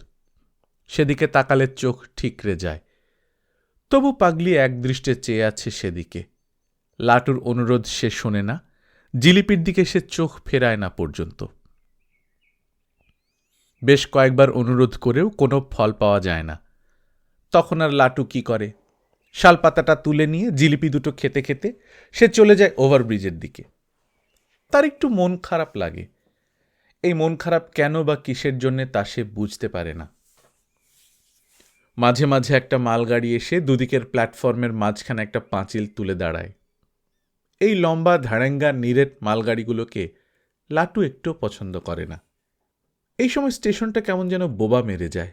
সেদিকে তাকালে চোখ ঠিকরে যায়। তবু পাগলি একদৃষ্টে চেয়ে আছে সেদিকে। লাটুর অনুরোধ সে শোনে না, জিলিপির দিকে সে চোখ ফেরায় না পর্যন্ত। বেশ কয়েকবার অনুরোধ করেও কোনো ফল পাওয়া যায় না। তখন আর লাটু কি করে, শালপাতাটা তুলে নিয়ে জিলিপি দুটো খেতে খেতে সে চলে যায় ওভারব্রিজের দিকে। তার একটু মন খারাপ লাগে। এই মন খারাপ কেন বা কিসের জন্যে তা সে বুঝতে পারে না। মাঝে মাঝে একটা মালগাড়ি এসে দুদিকের প্ল্যাটফর্মের মাঝখানে একটা পাঁচিল তুলে দাঁড়ায়। এই লম্বা ধাড়াঙ্গা নিরেট মালগাড়িগুলোকে লাটু একটু পছন্দ করে না। এই সময় স্টেশনটা কেমন যেন বোবা মেরে যায়।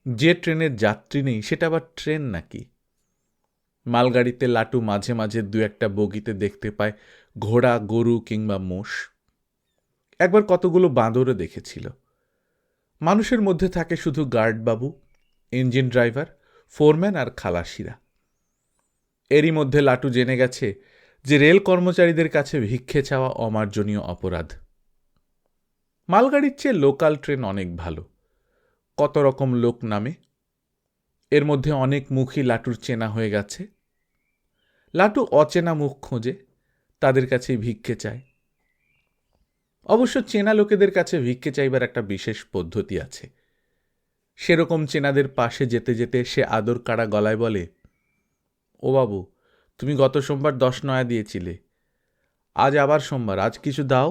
যে ট্রেনের যাত্রী নেই সেটা আবার ট্রেন নাকি? মালগাড়িতে লাটু মাঝে মাঝে দু একটা বগিতে দেখতে পায় ঘোড়া, গরু কিংবা মোষ। একবার কতগুলো বাঁদরও দেখেছিল। মানুষের মধ্যে থাকে শুধু গার্ডবাবু, ইঞ্জিন ড্রাইভার, ফোরম্যান আর খালাসিরা। এরই মধ্যে লাটু জেনে গেছে যে রেল কর্মচারীদের কাছে ভিক্ষে চাওয়া অমার্জনীয় অপরাধ। মালগাড়ির চেয়ে লোকাল ট্রেন অনেক ভালো। কত রকম লোক নামে, এর মধ্যে অনেক মুখই লাটুর চেনা হয়ে গেছে। লাটু অচেনা মুখ খোঁজে, তাদের কাছে ভিক্ষে চায়। অবশ্য চেনা লোকেদের কাছে ভিক্ষে চাইবার একটা বিশেষ পদ্ধতি আছে। সেরকম চেনাদের পাশে যেতে যেতে সে আদর কাড়া গলায় বলে, ও বাবু, তুমি গত সোমবার 10 নয়া দিয়েছিলে, আজ আবার সোমবার, আজ কিছু দাও।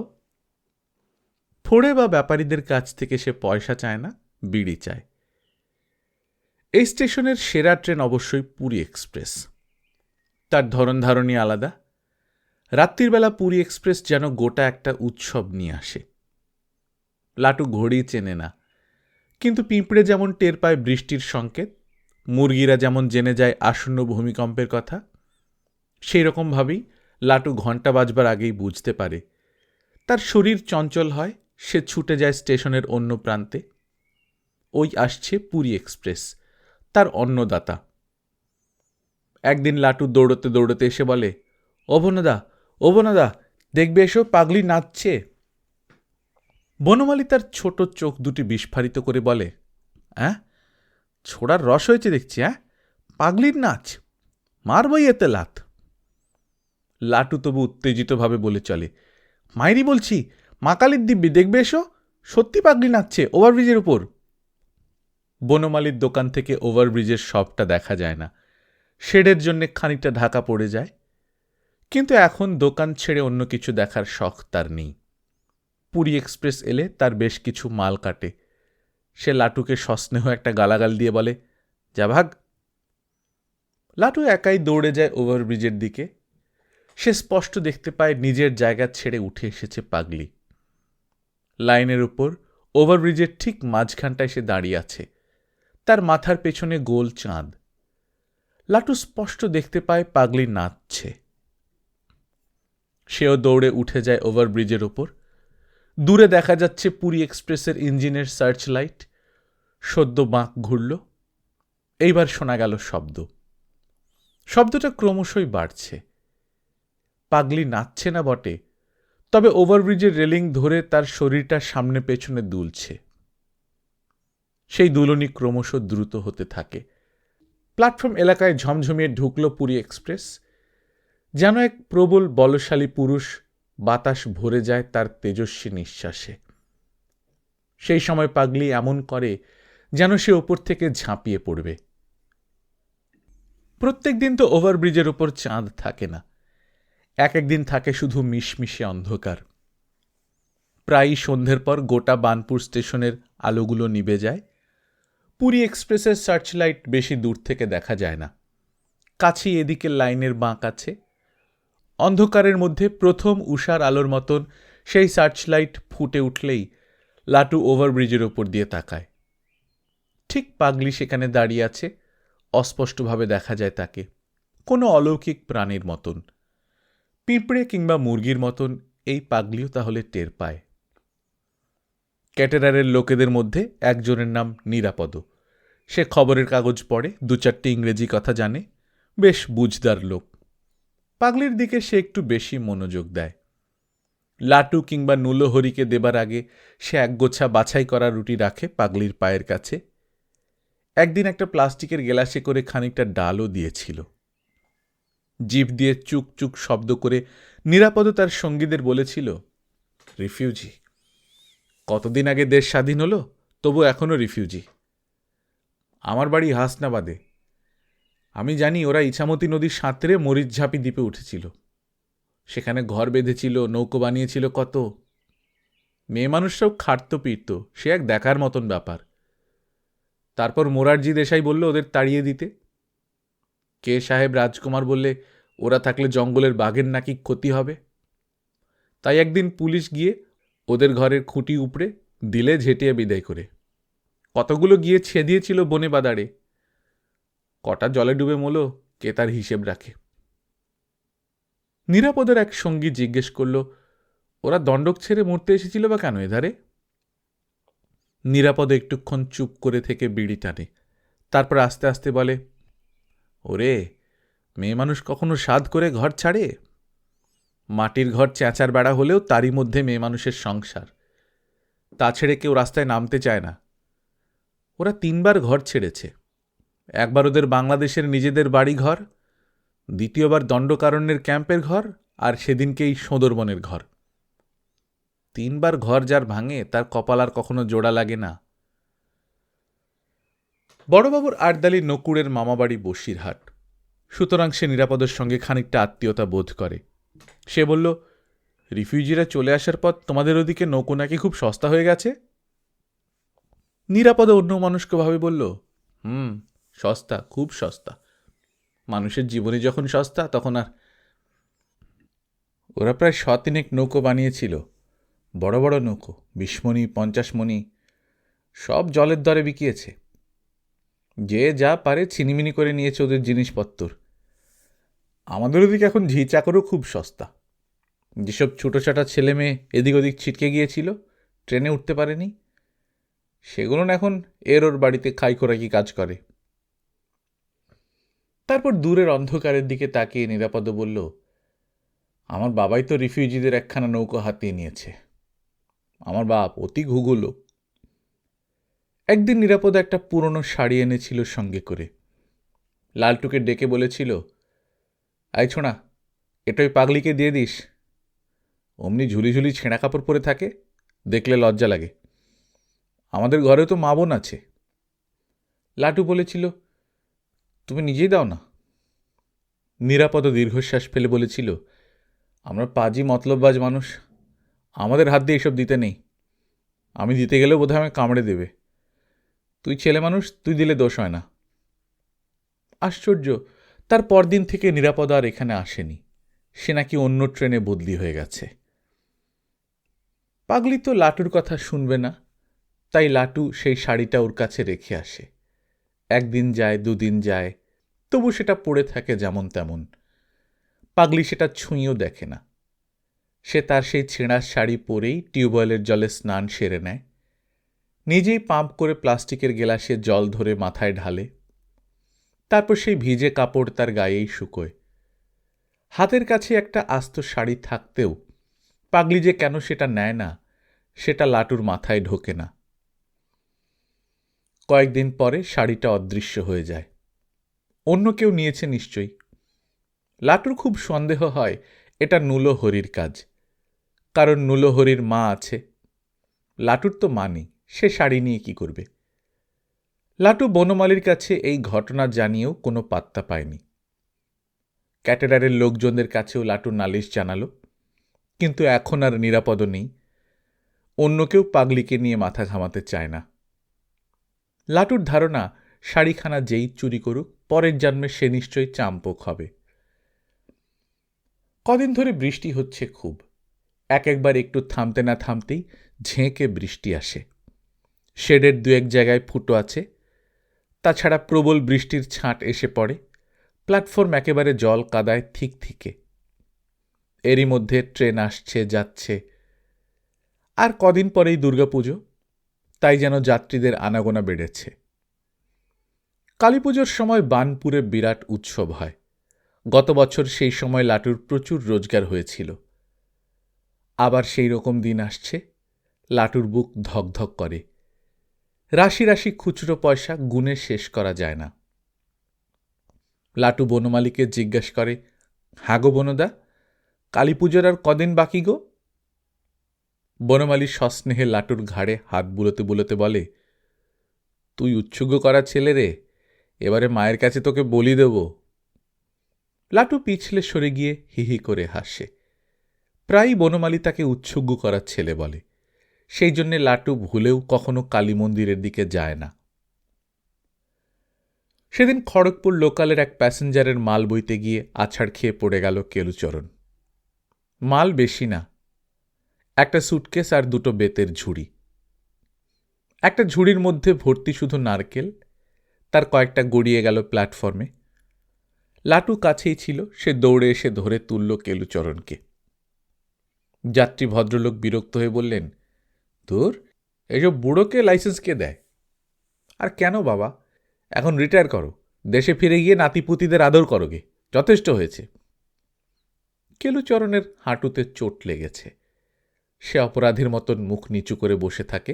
ফোড়ে বা ব্যাপারীদের কাছ থেকে সে পয়সা চায় না, বিড়ি চায়। এই স্টেশনের সেরা ট্রেন অবশ্যই পুরী এক্সপ্রেস। তার ধরন ধারণই আলাদা। রাত্রির বেলা পুরী এক্সপ্রেস যেন গোটা একটা উৎসব নিয়ে আসে। লাটু ঘড়ি চেনে না, কিন্তু পিঁপড়ে যেমন টের পায় বৃষ্টির সংকেত, মুরগিরা যেমন জেনে যায় আসন্ন ভূমিকম্পের কথা, সেই রকমভাবেই লাটু ঘণ্টা বাজবার আগেই বুঝতে পারে। তার শরীর চঞ্চল হয়, সে ছুটে যায় স্টেশনের অন্য প্রান্তে। ওই আসছে পুরী এক্সপ্রেস, তার অন্নদাতা। একদিন লাটু দৌড়তে দৌড়তে এসে বলে, ও বনদা, দেখবে এসো, পাগলি নাচছে। বনমালী তার ছোট চোখ দুটি বিস্ফারিত করে বলে, হ্যাঁ, ছোড়ার রস হয়েছে দেখছি, হ্যাঁ, পাগলির নাচ, মারবই এতে লাত। লাটু তবু উত্তেজিতভাবে বলে চলে, মাইরি বলছি, মা কালীর দিব্যি, দেখবে এসো, সত্যি পাগলি নাচছে ওভারব্রিজের উপর। বনমালীর দোকান থেকে ওভারব্রিজের সবটা দেখা যায় না, শেডের জন্যে খানিকটা ঢাকা পড়ে যায়। কিন্তু এখন দোকান ছেড়ে অন্য কিছু দেখার শখ তার নেই। পুরী এক্সপ্রেস এলে তার বেশ কিছু মাল কাটে। সে লাটুকে সস্নেহ একটা গালাগাল দিয়ে বলে, যা ভাগ। লাটু একাই দৌড়ে যায় ওভারব্রিজের দিকে। সে স্পষ্ট দেখতে পায় নিজের জায়গা ছেড়ে উঠে এসেছে পাগলি। লাইনের উপর ওভারব্রিজের ঠিক মাঝখানটায় সে দাঁড়িয়ে আছে। তার মাথার পেছনে গোল চাঁদ। লাটু স্পষ্ট দেখতে পায় পাগলি নাচছে। সেও দৌড়ে উঠে যায় ওভারব্রিজের ওপর। দূরে দেখা যাচ্ছে পুরী এক্সপ্রেসের ইঞ্জিনের সার্চ লাইট। সদ্য বাঁক ঘুরল। এইবার শোনা গেল শব্দ। শব্দটা ক্রমশই বাড়ছে। পাগলি নাচছে না বটে, তবে ওভারব্রিজের রেলিং ধরে তার শরীরটা সামনে পেছনে দুলছে। সেই দুলনি ক্রমশ দ্রুত হতে থাকে। প্ল্যাটফর্ম এলাকায় ঝমঝমিয়ে ঢুকল পুরী এক্সপ্রেস। যেন এক প্রবল বলশালী পুরুষ, বাতাস ভরে যায় তার তেজস্বী নিঃশ্বাসে। সেই সময় পাগলি এমন করে যেন সে ওপর থেকে ঝাঁপিয়ে পড়বে। প্রত্যেক দিন তো ওভারব্রিজের ওপর চাঁদ থাকে না, এক একদিন থাকে শুধু মিশমিশে অন্ধকার। প্রায়ই সন্ধ্যের পর গোটা বানপুর স্টেশনের আলোগুলো নিভে যায়। পুরী এক্সপ্রেসের সার্চ লাইট বেশি দূর থেকে দেখা যায় না। কাছেই এদিকে লাইনের বাঁক আছে। অন্ধকারের মধ্যে প্রথম উষার আলোর মতন সেই সার্চ লাইট ফুটে উঠলেই লাটু ওভারব্রিজের ওপর দিয়ে তাকায়। ঠিক পাগলি সেখানে দাঁড়িয়ে আছে, অস্পষ্টভাবে দেখা যায় তাকে, কোনো অলৌকিক প্রাণীর মতন। পিঁপড়ে কিংবা মুরগির মতন এই পাগলিও তাহলে টের পায়। ক্যাটেরারের লোকেদের মধ্যে একজনের নাম নিরাপদ। সে খবরের কাগজ পড়ে, 2-4টে ইংরেজি কথা জানে, বেশ বুঝদার লোক। পাগলির দিকে সে একটু বেশি মনোযোগ দেয়। লাটু কিংবা নুলোহরিকে দেবার আগে সে একগোছা বাছাই করা রুটি রাখে পাগলির পায়ের কাছে। একদিন একটা প্লাস্টিকের গেলাসে করে খানিকটা ডালও দিয়েছিল। জিভ দিয়ে চুক চুক শব্দ করে নিরাপদ তার সঙ্গীদের বলেছিল, রিফিউজি। কতদিন আগে দেশ স্বাধীন হলো, তবু এখনও রিফিউজি। আমার বাড়ি হাসনাবাদে। আমি জানি ওরা ইছামতি নদীর সাঁতরে মরিচঝাপি দ্বীপে উঠেছিল। সেখানে ঘর বেঁধেছিল, নৌকো বানিয়েছিল কত। মেয়ে মানুষরাও খাটত পিটত, সে এক দেখার মতন ব্যাপার। তারপর মোরারজি দেশাই বলল ওদের তাড়িয়ে দিতে। কে সাহেব রাজকুমার বললে ওরা থাকলে জঙ্গলের বাঘের নাকি ক্ষতি হবে। তাই একদিন পুলিশ গিয়ে ওদের ঘরের খুঁটি উপড়ে দিলে ঝেঁটিয়ে বিদায় করে। কতগুলো গিয়ে ছেদিয়েছিল বনে বাদারে। কটা জলে ডুবে মলো, কে তার হিসেব রাখে। নিরাপদের এক সঙ্গী জিজ্ঞেস করল, ওরা দণ্ডক ছেড়ে মরতে এসেছিল বা কেন এধারে? নিরাপদ একটুক্ষণ চুপ করে থেকে বিড়ি টানে, তারপর আস্তে আস্তে বলে, ওরে, মেয়ে মানুষ কখনো সাধ করে ঘর ছাড়ে? মাটির ঘর চেঁচার বেড়া হলেও তারই মধ্যে মেয়ে মানুষের সংসার। তা ছেড়ে কেউ রাস্তায় নামতে চায় না। ওরা 3 বার ঘর ছেড়েছে। একবার ওদের বাংলাদেশের নিজেদের বাড়ি ঘর, দ্বিতীয়বার দণ্ডকারণ্যের ক্যাম্পের ঘর, আর সেদিনকেই সোঁদরবনের ঘর। 3 বার ঘর যার ভাঙে তার কপাল আর কখনো জোড়া লাগে না। বড়বাবুর আটদালি নকুড়ের মামাবাড়ি বসিরহাট, সুতরাং সে নিরাপদের সঙ্গে খানিকটা আত্মীয়তা বোধ করে। সে বলল, রিফিউজিরা চলে আসার পর তোমাদের ওদিকে নৌকো নাকি খুব সস্তা হয়ে গেছে? নিরাপদে অন্য মানুষকে বলল, সস্তা, খুব সস্তা। মানুষের জীবনে যখন সস্তা তখন আর। ওরা প্রায় 100 নৌকো বানিয়েছিল, বড় বড় নৌকো, 20 মণি 50 মণি, সব জলের দরে বিকিয়েছে। যে যা পারে ছিনিমিনি করে নিয়েছে ওদের জিনিসপত্তর। আমাদের ওদিকে এখন ঝি চাকরও খুব সস্তা। যেসব ছোটোছাটা ছেলে মেয়ে এদিক ওদিক ছিটকে গিয়েছিল, ট্রেনে উঠতে পারেনি, সেগুলো এখন ওর বাড়িতে খাই খোরাকি কাজ করে। তারপর দূরের অন্ধকারের দিকে তাকিয়ে নিরাপদ বলল, আমার বাবাই তো রিফিউজিদের একখানা নৌকো হাতিয়ে নিয়েছে। আমার বাপ অতি ঘুঘু লোক। একদিন নিরাপদ একটা পুরনো শাড়ি এনেছিল সঙ্গে করে। লালটুকে ডেকে বলেছিল, আই ছোঁড়া, এটাই পাগলিকে দিয়ে দিস। অমনি ঝুলি ঝুলি ছেঁড়া কাপড় পরে থাকে, দেখলে লজ্জা লাগে। আমাদের ঘরেও তো মা বোন আছে। লাটু বলেছিল, তুমি নিজেই দাও না। নিরাপদ দীর্ঘশ্বাস ফেলে বলেছিল, আমরা পাজি মতলববাজ মানুষ, আমাদের হাত দিয়ে এসব দিতে নেই। আমি দিতে গেলেও বোধহয় আমায় কামড়ে দেবে। তুই ছেলে মানুষ, তুই দিলে দোষ হয় না। আশ্চর্য, তার পরদিন থেকে নিরাপদ আর এখানে আসেনি। সে নাকি অন্য ট্রেনে বদলি হয়ে গেছে। পাগলি তো লাটুর কথা শুনবে না, তাই লাটু সেই শাড়িটা ওর কাছে রেখে আসে। একদিন যায়, 2 দিন যায়, তবু সেটা পড়ে থাকে যেমন তেমন। পাগলি সেটা ছুঁয়েও দেখে না। সে তার সেই ছেঁড়া শাড়ি পরেই টিউবওয়েলের জলে স্নান সেরে নেয়, নিজেই পাম্প করে প্লাস্টিকের গেলাসে জল ধরে মাথায় ঢালে। তারপর সেই ভিজে কাপড় তার গায়েই শুকোয়। হাতের কাছে একটা আস্ত শাড়ি থাকতেও পাগলি যে কেন সেটা নেয় না, সেটা লাটুর মাথায় ঢোকে না। কয়েকদিন পরে শাড়িটা অদৃশ্য হয়ে যায়। অন্য কেউ নিয়েছে নিশ্চয়ই। লাটুর খুব সন্দেহ হয় এটা নুলোহরির কাজ, কারণ নুলোহরির মা আছে। লাটুর তো মা নেই, সে শাড়ি নিয়ে কি করবে? লাটু বনমালীর কাছে এই ঘটনা জানিয়েও কোনো পাত্তা পায়নি। ক্যাটেরারের লোকজনদের কাছেও লাটু নালিশ জানালো, কিন্তু এখন আর নিরাপদ নেই। অন্য কেউ পাগলিকে নিয়ে মাথা ঘামাতে চায় না। লাটুর ধারণা, শাড়িখানা যেই চুরি করুক, পরের জন্মে সে নিশ্চয়ই চাম্পক হবে। কদিন ধরে বৃষ্টি হচ্ছে খুব। একবার একটু থামতে না থামতেই ঝেঁকে বৃষ্টি আসে। শেডের 2-1 জায়গায় ফুটো আছে। তাছাড়া প্রবল বৃষ্টির ছাঁট এসে পড়ে। প্ল্যাটফর্ম একেবারে জল কাদায় থিকথিকে। এরই মধ্যে ট্রেন আসছে যাচ্ছে। আর কদিন পরেই দুর্গাপুজো, তাই যেন যাত্রীদের আনাগোনা বেড়েছে। কালীপুজোর সময় বানপুরে বিরাট উৎসব হয়। গত বছর সেই সময় লাটুর প্রচুর রোজগার হয়েছিল। আবার সেই রকম দিন আসছে, লাটুর বুক ধকধক করে। রাশি রাশি খুচরো পয়সা গুণে শেষ করা যায় না। লাটু বনমালীকে জিজ্ঞাসা করে, হ্যাঁ গো বনদা, কালী পুজোর আর কদিন বাকি গো? বনমালী সস্নেহে লাটুর ঘাড়ে হাত বুলোতে বুলোতে বলে, তুই উৎসুগ করা ছেলে রে, এবারে মায়ের কাছে তোকে বলি দেব। লাটু পিছলে সরে গিয়ে হিহি করে হাসে। প্রায়ই বনমালী তাকে উৎসুগ করা ছেলে বলে, সেই জন্যে লাটু ভুলেও কখনো কালী মন্দিরের দিকে যায় না। সেদিন খড়গপুর লোকালের এক প্যাসেঞ্জারের মাল বইতে গিয়ে আছাড় খেয়ে পড়ে গেল কেলুচরণ। মাল বেশি না, একটা সুটকেস আর দুটো বেতের ঝুড়ি। একটা ঝুড়ির মধ্যে ভর্তি শুধু নারকেল, তার কয়েকটা গড়িয়ে গেল প্ল্যাটফর্মে। লাটু কাছেই ছিল, সে দৌড়ে এসে ধরে তুলল কেলুচরণকে। যাত্রী ভদ্রলোক বিরক্ত হয়ে বললেন, ধুর, এসব বুড়োকে লাইসেন্স কে দেয়? আর কেন বাবা, এখন রিটায়ার করো, দেশে ফিরে গিয়ে নাতিপুতিদের আদর করো গে, যথেষ্ট হয়েছে। কেলুচরণের হাঁটুতে চোট লেগেছে। সে অপরাধীর মতন মুখ নিচু করে বসে থাকে।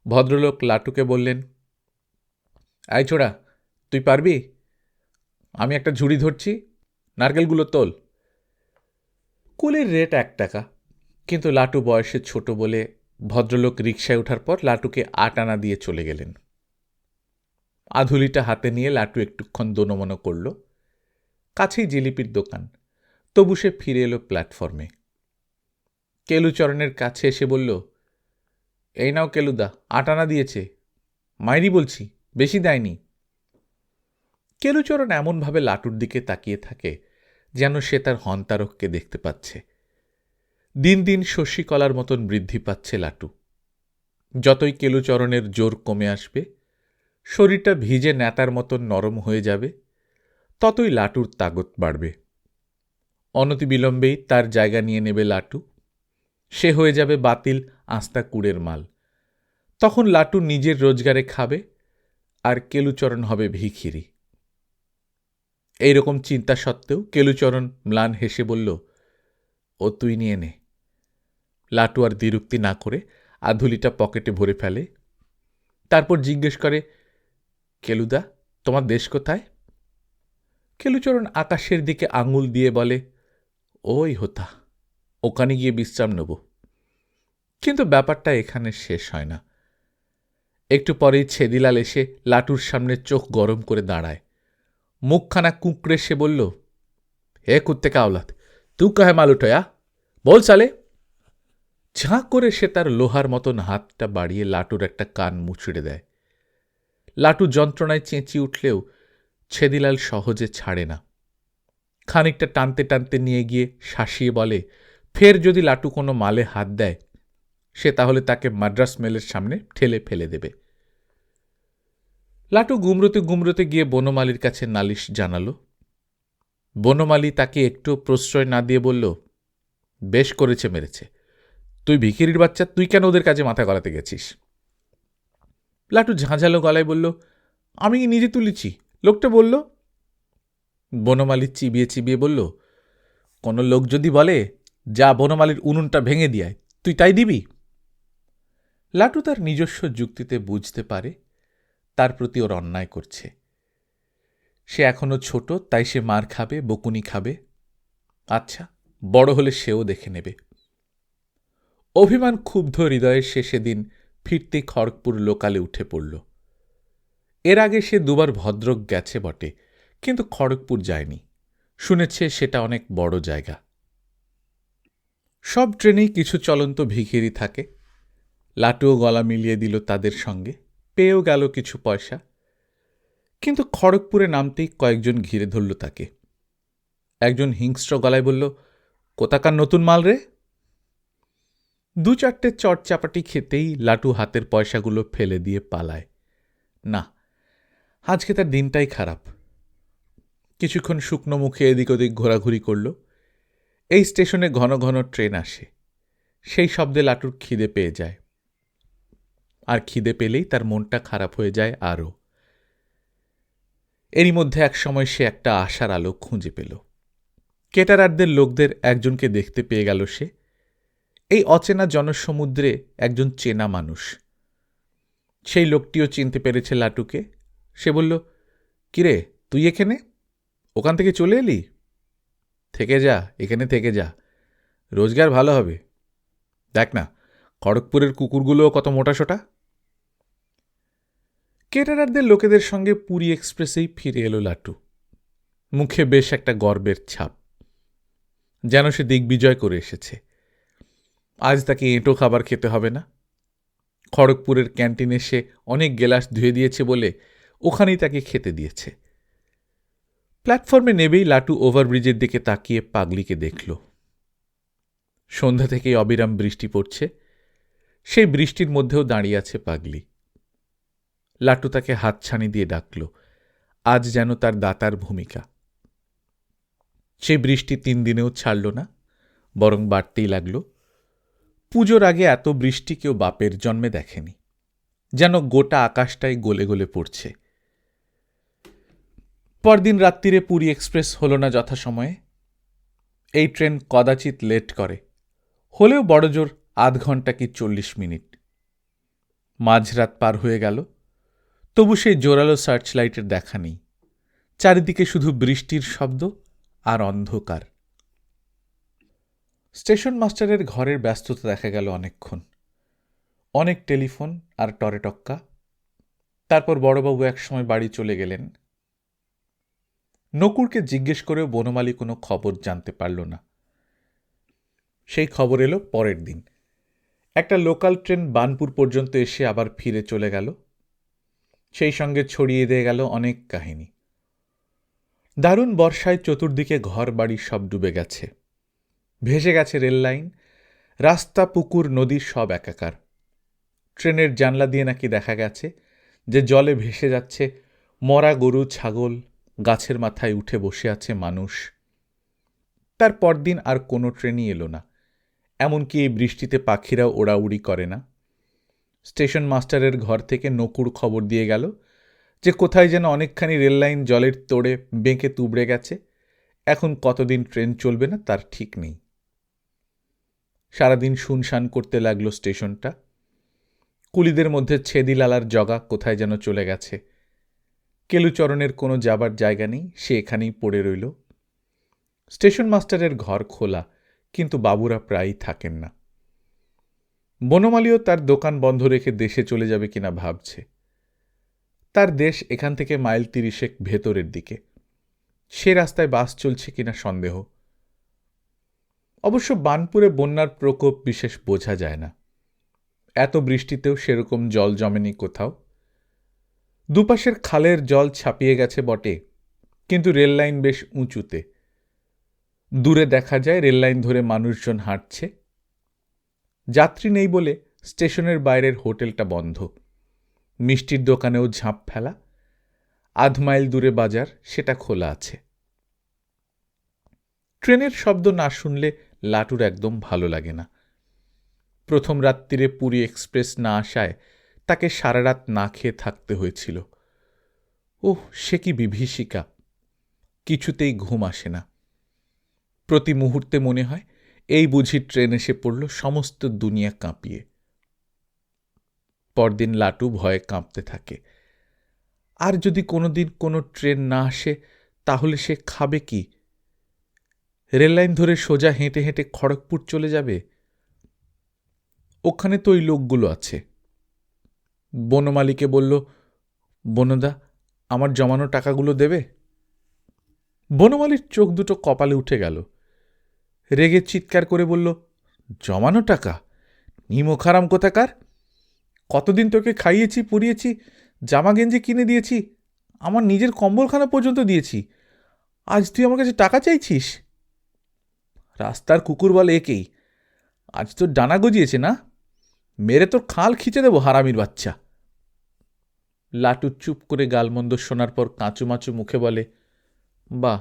ভদ্রলোক লাটুকে বললেন, আয় ছোড়া, তুই পারবি? আমি একটা ঝুড়ি ধরছি, নারকেলগুলো তোল। কুলির রেট 1 টাকা, কিন্তু লাটু বয়সে ছোট বলে ভদ্রলোক রিকশায় ওঠার পর লাটুকে 8 আনা দিয়ে চলে গেলেন। আধুলিটা হাতে নিয়ে লাটু একটুক্ষণ দোনমনো করল। কাছেই জিলিপির দোকান, তবু সে ফিরে এলো প্ল্যাটফর্মে। কেলুচরণের কাছে এসে বলল, এই নাও কেলুদা, 8 আনা দিয়েছে, মাইরি বলছি, বেশি দেয়নি। কেলুচরণ এমনভাবে লাটুর দিকে তাকিয়ে থাকে যেন সে তার হন্তারককে দেখতে পাচ্ছে। দিন দিন শশীকলার মতন বৃদ্ধি পাচ্ছে লাটু। যতই কেলুচরণের জোর কমে আসবে, শরীরটা ভিজে ন্যাতার মতন নরম হয়ে যাবে, ততই লাটুর তাগত বাড়বে। অনতিবিলম্বেই তার জায়গা নিয়ে নেবে লাটু। সে হয়ে যাবে বাতিল আস্তা কুড়ের মাল। তখন লাটু নিজের রোজগারে খাবে, আর কেলুচরণ হবে ভিখিরি। এইরকম চিন্তা সত্ত্বেও কেলুচরণ ম্লান হেসে বলল, ও তুই নিয়ে নে। লাটু আর দ্বিরুক্তি না করে আধুলিটা পকেটে ভরে ফেলে। তারপর জিজ্ঞেস করে, কেলুদা, তোমার দেশ কোথায়? কেলুচরণ আকাশের দিকে আঙুল দিয়ে বলে, ওই হোতা, ওখানে গিয়ে বিশ্রাম নেব। কিন্তু ব্যাপারটা এখানে শেষ হয় না। একটু পরেই ছেদিলাল এসে লাটুর সামনে চোখ গরম করে দাঁড়ায়। মুখখানা কুঁকড়ে সে বলল, হে কুত্তে কাওলাত, তু কাহে মাল উঠয়া, বল সালে। ঝাঁ করে সে তার লোহার মতন হাতটা বাড়িয়ে লাটুর একটা কান মুচড়ে দেয়। লাটু যন্ত্রণায় চেঁচিয়ে উঠলেও ছেদিলাল সহজে ছাড়ে না। খানিকটা টানতে টানতে নিয়ে গিয়ে শাসিয়ে বলে, ফের যদি লাটু কোনো মালে হাত দেয়, সে তাহলে তাকে মাদ্রাস মেলের সামনে ঠেলে ফেলে দেবে। লাটু গুমরোতে গুমরোতে গিয়ে বনমালীর কাছে নালিশ জানাল। বনমালী তাকে একটু প্রশ্রয় না দিয়ে বলল, বেশ করেছে মেরেছে, তুই ভিখিরির বাচ্চা, তুই কেন ওদের কাছে মাথা গলাতে গেছিস? লাটু ঝাঁঝালো গলায় বলল, আমি কি নিজে তুলেছি, লোকটা বলল। বনমালী চিবিয়ে চিবিয়ে বলল, কোনো লোক যদি বলে, যা বনমালীর উনুনটা ভেঙে দিয়ায়, তুই তাই দিবি? লাটু তার নিজস্ব যুক্তিতে বুঝতে পারে তার প্রতি ওর অন্যায় করছে। সে এখনো ছোট, তাই সে মার খাবে, বকুনি খাবে। আচ্ছা, বড় হলে সেও দেখে নেবে। অভিমান ক্ষুব্ধ হৃদয়ে সে সেদিন ফিরতে খড়গপুর লোকালে উঠে পড়ল। এর আগে সে 2 বার ভদ্রক গেছে বটে, কিন্তু খড়গপুর যায়নি। শুনেছে সেটা অনেক বড় জায়গা। সব ট্রেনেই কিছু চলন্ত ভিখিরি থাকে। লাটুও গলা মিলিয়ে দিল তাদের সঙ্গে, পেয়েও গেল কিছু পয়সা। কিন্তু খড়গপুরে নামতেই কয়েকজন ঘিরে ধরল তাকে। একজন হিংস্র গলায় বলল, কোথাকার নতুন মাল রে? 2-4টে চটচাপাটি খেতেই লাটু হাতের পয়সাগুলো ফেলে দিয়ে পালায়। না, আজকে তার দিনটাই খারাপ। কিছুক্ষণ শুকনো মুখে এদিক ওদিক ঘোরাঘুরি করল। এই স্টেশনে ঘন ঘন ট্রেন আসে। সেই শব্দে লাটুর খিদে পেয়ে যায়, আর খিদে পেলেই তার মনটা খারাপ হয়ে যায় আরও। এরই মধ্যে এক সময় সে একটা আশার আলো খুঁজে পেল। কেটারারদের লোকদের একজনকে দেখতে পেয়ে গেল সে। এই অচেনা জনসমুদ্রে একজন চেনা মানুষ। সেই লোকটিও চিনতে পেরেছে লাটুকে। সে বলল, কিরে তুই এখানে? ওখান থেকে চলে এলি? থেকে যা, এখানে থেকে যা, রোজগার ভালো হবে। দেখ না, খড়গপুরের কুকুরগুলোও কত মোটাসোটা। কেটারারদের লোকেদের সঙ্গে পুরী এক্সপ্রেসেই ফিরে এলো লাটু। মুখে বেশ একটা গর্বের ছাপ, যেন সে দিগ্বিজয় করে এসেছে। আজ তাকে এঁটো খাবার খেতে হবে না। খড়গপুরের ক্যান্টিনে সে অনেক গেলাস ধুয়ে দিয়েছে বলে ওখানেই তাকে খেতে দিয়েছে। প্ল্যাটফর্মে নেবেই লাটু ওভারব্রিজের দিকে তাকিয়ে পাগলিকে দেখল। সন্ধ্যা থেকেই অবিরাম বৃষ্টি পড়ছে। সেই বৃষ্টির মধ্যেও দাঁড়িয়ে আছে পাগলি। লাটু তাকে হাতছানি দিয়ে ডাকল, আজ যেন তার দাতার ভূমিকা। সেই বৃষ্টি 3 দিনেও ছাড়ল না, বরং বাড়তেই লাগল। পুজোর আগে এত বৃষ্টি কেউ বাপের জন্মে দেখেনি। যেন গোটা আকাশটাই গলে গলে পড়ছে। পরদিন রাত্রিরে পুরী এক্সপ্রেস হল না যথাসময়ে। এই ট্রেন কদাচিৎ লেট করে, হলেও বড়জোর আধ ঘন্টা কি 40 মিনিট। মাঝরাত পার হয়ে গেল, তবু সেই জোরালো সার্চ লাইটের দেখা নেই। চারিদিকে শুধু বৃষ্টির শব্দ আর অন্ধকার। স্টেশন মাস্টারের ঘরের ব্যস্ততা দেখা গেল অনেকক্ষণ। অনেক টেলিফোন আর টরেটক্কা। তারপর বড়বাবু একসময় বাড়ি চলে গেলেন। নকুরকে জিজ্ঞেস করেও বনমালী কোনো খবর জানতে পারল না। সেই খবর এলো পরের দিন। একটা লোকাল ট্রেন বানপুর পর্যন্ত এসে আবার ফিরে চলে গেল। সেই সঙ্গে ছড়িয়ে দিয়ে গেল অনেক কাহিনী। দারুণ বর্ষায় চতুর্দিকে ঘর বাড়ি সব ডুবে গেছে। ভেসে গেছে রেল লাইন, রাস্তা, পুকুর, নদী সব একাকার। ট্রেনের জানলা দিয়ে নাকি দেখা গেছে যে জলে ভেসে যাচ্ছে মরা গরু, ছাগল, গাছের মাথায় উঠে বসে আছে মানুষ। তার পরদিন আর কোনো ট্রেনই এলো না। এমনকি এই বৃষ্টিতে পাখিরাও ওড়াউড়ি করে না। স্টেশন মাস্টারের ঘর থেকে নকুর খবর দিয়ে গেল যে কোথায় যেন অনেকখানি রেললাইন জলের তোড়ে বেঁকে তুবড়ে গেছে। এখন কতদিন ট্রেন চলবে না তার ঠিক নেই। সারাদিন শুনশান করতে লাগলো স্টেশনটা। কুলিদের মধ্যে ছেদিলালার জগা কোথায় যেন চলে গেছে। কেলুচরণের কোনো যাবার জায়গা নেই, সে এখানেই পড়ে রইল। স্টেশন মাস্টারের ঘর খোলা, কিন্তু বাবুরা প্রায়ই থাকেন না। বনমালীও তার দোকান বন্ধ রেখে দেশে চলে যাবে কিনা ভাবছে। তার দেশ এখান থেকে মাইল 30 ভেতরের দিকে। সে রাস্তায় বাস চলছে কিনা সন্দেহ। অবশ্য বানপুরে বন্যার প্রকোপ বিশেষ বোঝা যায় না। এত বৃষ্টিতেও সেরকম জল জমেনি কোথাও। দুপাশের খালের জল ছাপিয়ে গেছে বটে, কিন্তু রেললাইন বেশ উঁচুতে। দূরে দেখা যায় রেললাইন ধরে মানুষজন হাঁটছে। যাত্রী নেই বলে স্টেশনের বাইরের হোটেলটা বন্ধ। মিষ্টির দোকানেও ঝাঁপ ফেলা। আধ মাইল দূরে বাজার, সেটা খোলা আছে। ট্রেনের শব্দ না শুনলে লাটুর একদম ভালো লাগে না। প্রথম রাত্রিরে পুরী এক্সপ্রেস না আসায় তাকে সারা রাত না খেয়ে থাকতে হয়েছিল। ওহ, সে কি বিভীষিকা! কিছুতেই ঘুম আসে না। প্রতি মুহূর্তে মনে হয় এই বুঝি ট্রেন এসে পড়ল সমস্ত দুনিয়া কাঁপিয়ে। পরদিন লাটু ভয়ে কাঁপতে থাকে। আর যদি কোনোদিন কোনো ট্রেন না আসে তাহলে সে খাবে কি? রেললাইন ধরে সোজা হেঁটে হেঁটে খড়গপুর চলে যাবে। ওখানে তো ওই লোকগুলো আছে। বনমালীকে বলল, বনদা, আমার জমানো টাকাগুলো দেবে? বনমালীর চোখ দুটো কপালে উঠে গেল। রেগে চিৎকার করে বলল, জমানো টাকা? নিমখারাম কোথাকার! কতদিন তোকে খাইয়েছি, পরিয়েছি, জামা গেঞ্জি কিনে দিয়েছি, আমার নিজের কম্বলখানা পর্যন্ত দিয়েছি। আজ তুই আমার কাছে টাকা চাইছিস? রাস্তার কুকুর বলে একেই। আজ তোর ডানা গজিয়েছে না? মেরে তোর খাল খিচে দেবো, হারামির বাচ্চা। লাটু চুপ করে গালমন্দ শোনার পর কাঁচুমাচু মুখে বলে, বাহ,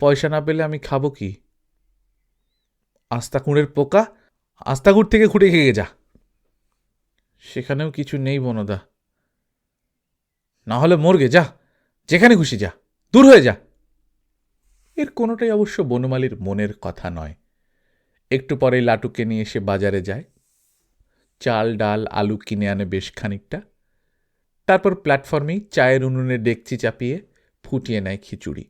পয়সা না পেলে আমি খাবো কি? আস্তাকুঁড়ের পোকা, আস্তাকুঁড় থেকে খুঁটে খেয়ে যা। সেখানেও কিছু নেই বনদা। না হলে মর্গে যা, যেখানে খুশি যা, দূর হয়ে যা। এর কোনোটাই অবশ্য বনমালীর মনের কথা নয়। একটু পরেই লাটুকে নিয়ে এসে বাজারে যায়। চাল, ডাল, আলু কিনে আনে বেশ খানিকটা। তারপর প্ল্যাটফর্মেই চায়ের উনুনে ডেকচি চাপিয়ে ফুটিয়ে নেয় খিচুড়ি।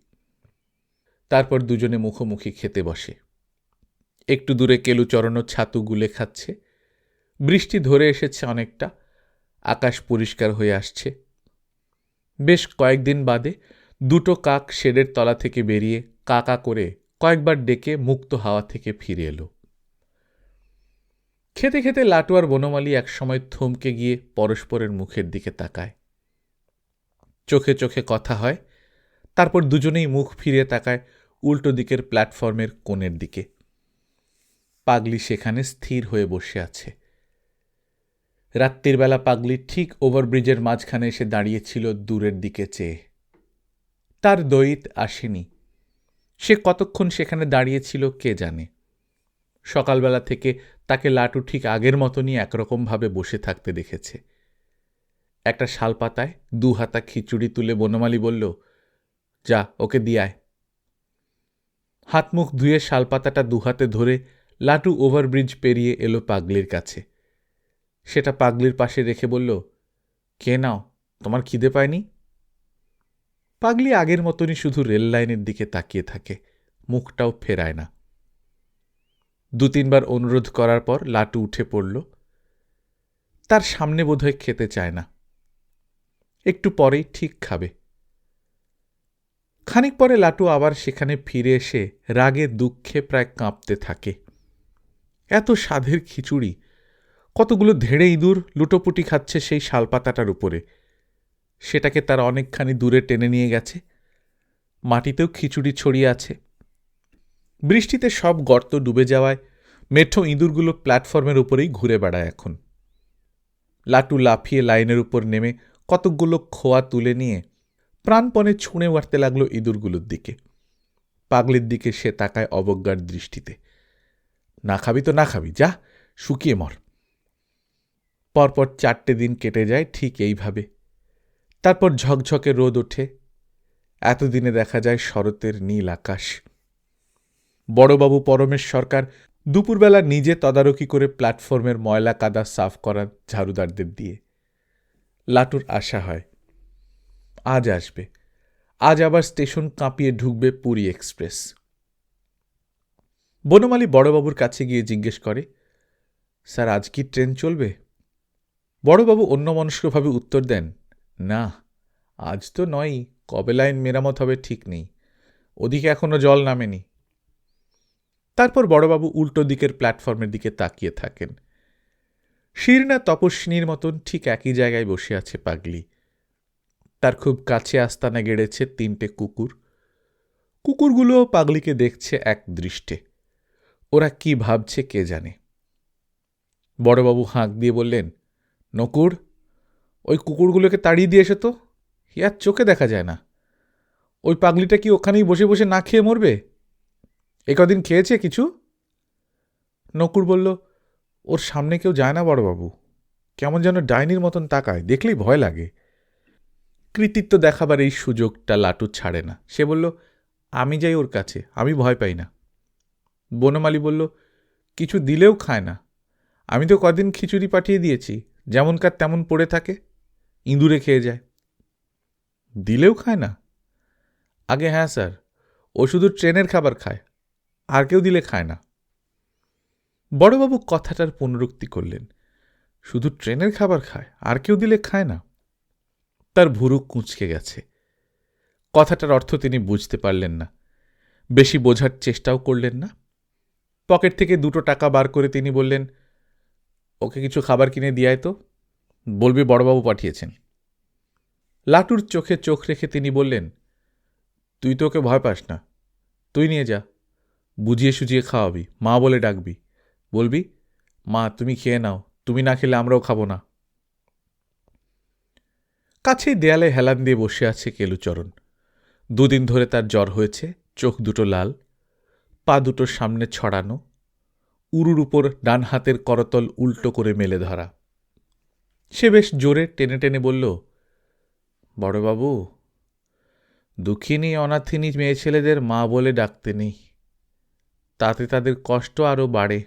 তারপর দুজনে মুখোমুখি খেতে বসে। একটু দূরে কেলুচরণও ছাতু গুলে খাচ্ছে। বৃষ্টি ধরে এসেছে অনেকটা, আকাশ পরিষ্কার হয়ে আসছে। বেশ কয়েকদিন বাদে দুটো কাক শেডের তলা থেকে বেরিয়ে কাকা করে কয়েকবার ডেকে মুক্ত হাওয়া থেকে ফিরে এলো। খেতে খেতে লাটু আর বনমালী একসময় থমকে গিয়ে পরস্পরের মুখের দিকে তাকায়। চোখে চোখে কথা হয়, তারপর দুজনেই মুখ ফিরিয়ে তাকায় উল্টো দিকের প্ল্যাটফর্মের কোণের দিকে। পাগলি সেখানে স্থির হয়ে বসে আছে। রাত্রির বেলা পাগলি ঠিক ওভারব্রিজের মাঝখানে এসে দাঁড়িয়েছিল দূরের দিকে চেয়ে। তার দৈত আসেনি। সে কতক্ষণ সেখানে দাঁড়িয়েছিল কে জানে। সকালবেলা থেকে তাকে লাটু ঠিক আগের মতনই একরকমভাবে বসে থাকতে দেখেছে। একটা শালপাতায় 2 হাতা খিচুড়ি তুলে বনমালী বলল, যা ওকে দিয়ায়। হাত মুখ ধুয়ে শালপাতাটা 2 হাতে ধরে লাটু ওভারব্রিজ পেরিয়ে এলো পাগলির কাছে। সেটা পাগলির পাশে রেখে বলল, কে নাও, তোমার খিদে পায়নি? পাগলি আগের মতনই শুধু রেল লাইনের দিকে তাকিয়ে থাকে, মুখটাও ফেরায় না। 2-3 বার অনুরোধ করার পর লাটু উঠে পড়ল। তার সামনে বোধহয় খেতে চায় না, একটু পরেই ঠিক খাবে। খানিক পরে লাটু আবার সেখানে ফিরে এসে রাগে দুঃখে প্রায় কাঁপতে থাকে। এত স্বাদের খিচুড়ি, কতগুলো ধেড়ে ইঁদুর লুটোপুটি খাচ্ছে সেই শালপাতাটার উপরে। সেটাকে তার অনেকখানি দূরে টেনে নিয়ে গেছে। মাটিতেও খিচুড়ি ছড়িয়ে আছে। বৃষ্টিতে সব গর্ত ডুবে যাওয়ায় মেঠো ইঁদুরগুলো প্ল্যাটফর্মের উপরেই ঘুরে বেড়ায় এখন। লাটু লাফিয়ে লাইনের উপর নেমে কতকগুলো খোয়া তুলে নিয়ে প্রাণপণে ছুঁড়ে মারতে লাগলো ইঁদুরগুলোর দিকে। পাগলির দিকে সে তাকায় অবজ্ঞার দৃষ্টিতে। না খাবি তো না খাবি, যা শুকিয়ে মর। পরপর 4টে দিন কেটে যায় ঠিক এইভাবে। তারপর ঝকঝকে রোদ ওঠে। এতদিনে দেখা যায় শরতের নীল আকাশ। বড়বাবু পরমেশ সরকার দুপুরবেলা নিজে তদারকি করে প্ল্যাটফর্মের ময়লা কাদা সাফ করার ঝাড়ুদারদের দিয়ে। লাটুর আশা হয় আজ আসবে, আজ আবার স্টেশন কাঁপিয়ে ঢুকবে পুরী এক্সপ্রেস। বনমালী বড়বাবুর কাছে গিয়ে জিজ্ঞেস করে, স্যার আজ কি ট্রেন চলবে? বড়বাবু অন্যমনস্কভাবে উত্তর দেন, না আজ তো নয়ই, কবে লাইন মেরামত হবে ঠিক নেই, ওদিকে এখনো জল নামেনি। তারপর বড়বাবু উল্টো দিকের প্ল্যাটফর্মের দিকে তাকিয়ে থাকেন। শীর্ণা তপস্বিনীর মতন ঠিক একই জায়গায় বসে আছে পাগলি। তার খুব কাছে আস্তানা গেড়েছে 3টে কুকুর। কুকুরগুলোও পাগলিকে দেখছে এক দৃষ্টে। ওরা কি ভাবছে কে জানে। বড়বাবু হাঁক দিয়ে বললেন, নকুর, ওই কুকুরগুলোকে তাড়িয়ে দিয়ে এসে তো, ইয়ার চোখে দেখা যায় না। ওই পাগলিটা কি ওখানেই বসে বসে না খেয়ে মরবে? এ কদিন খেয়েছে কিছু? নকুর বলল, ওর সামনে কেউ যায় না বড়বাবু, কেমন যেন ডাইনির মতন তাকায়, দেখলেই ভয় লাগে। কৃতিত্ব দেখাবার এই সুযোগটা লাটু ছাড়ে না। সে বলল, আমি যাই ওর কাছে, আমি ভয় পাই না। বনমালী বলল, কিছু দিলেও খায় না। আমি তো কদিন খিচুড়ি পাঠিয়ে দিয়েছি, যেমনকার তেমন পড়ে থাকে, ইঁদুরে খেয়ে যায়। দিলেও খায় না? আগে হ্যাঁ স্যার, ও শুধু ট্রেনের খাবার খায়, আর কেউ দিলে খায় না। বড়বাবু কথাটার পুনরুক্তি করলেন, শুধু ট্রেনের খাবার খায়, আর কেউ দিলে খায় না? তার ভুরু কুঁচকে গেছে। কথাটার অর্থ তিনি বুঝতে পারলেন না, বেশি বোঝার চেষ্টাও করলেন না। পকেট থেকে 2 টাকা বার করে তিনি বললেন, ওকে কিছু খাবার কিনে দিয়ায় তো, বলবি বড়বাবু পাঠিয়েছেন। লাটুর চোখে চোখ রেখে তিনি বললেন, তুই তো ওকে ভয় পাস না, তুই নিয়ে যা, বুঝিয়ে সুজিয়ে খাওয়াবি, মা বলে ডাকবি, বলবি, মা তুমি খেয়ে নাও, তুমি না খেলে আমরাও খাবো না। কাছেই দেয়ালে হেলান দিয়ে বসে আছে কেলুচরণ। 2 দিন ধরে তার জ্বর হয়েছে, চোখ দুটো লাল, পা দুটো সামনে ছড়ানো, উরুর উপর ডান হাতের করতল উল্টো করে মেলে ধরা। সে বেশ জোরে টেনে টেনে বলল, বড়বাবু, দুঃখিনী অনাথিনী মেয়ে ছেলেদের মা বলে ডাকতে নেই, তাতে তাদের কষ্ট আরও বাড়ে।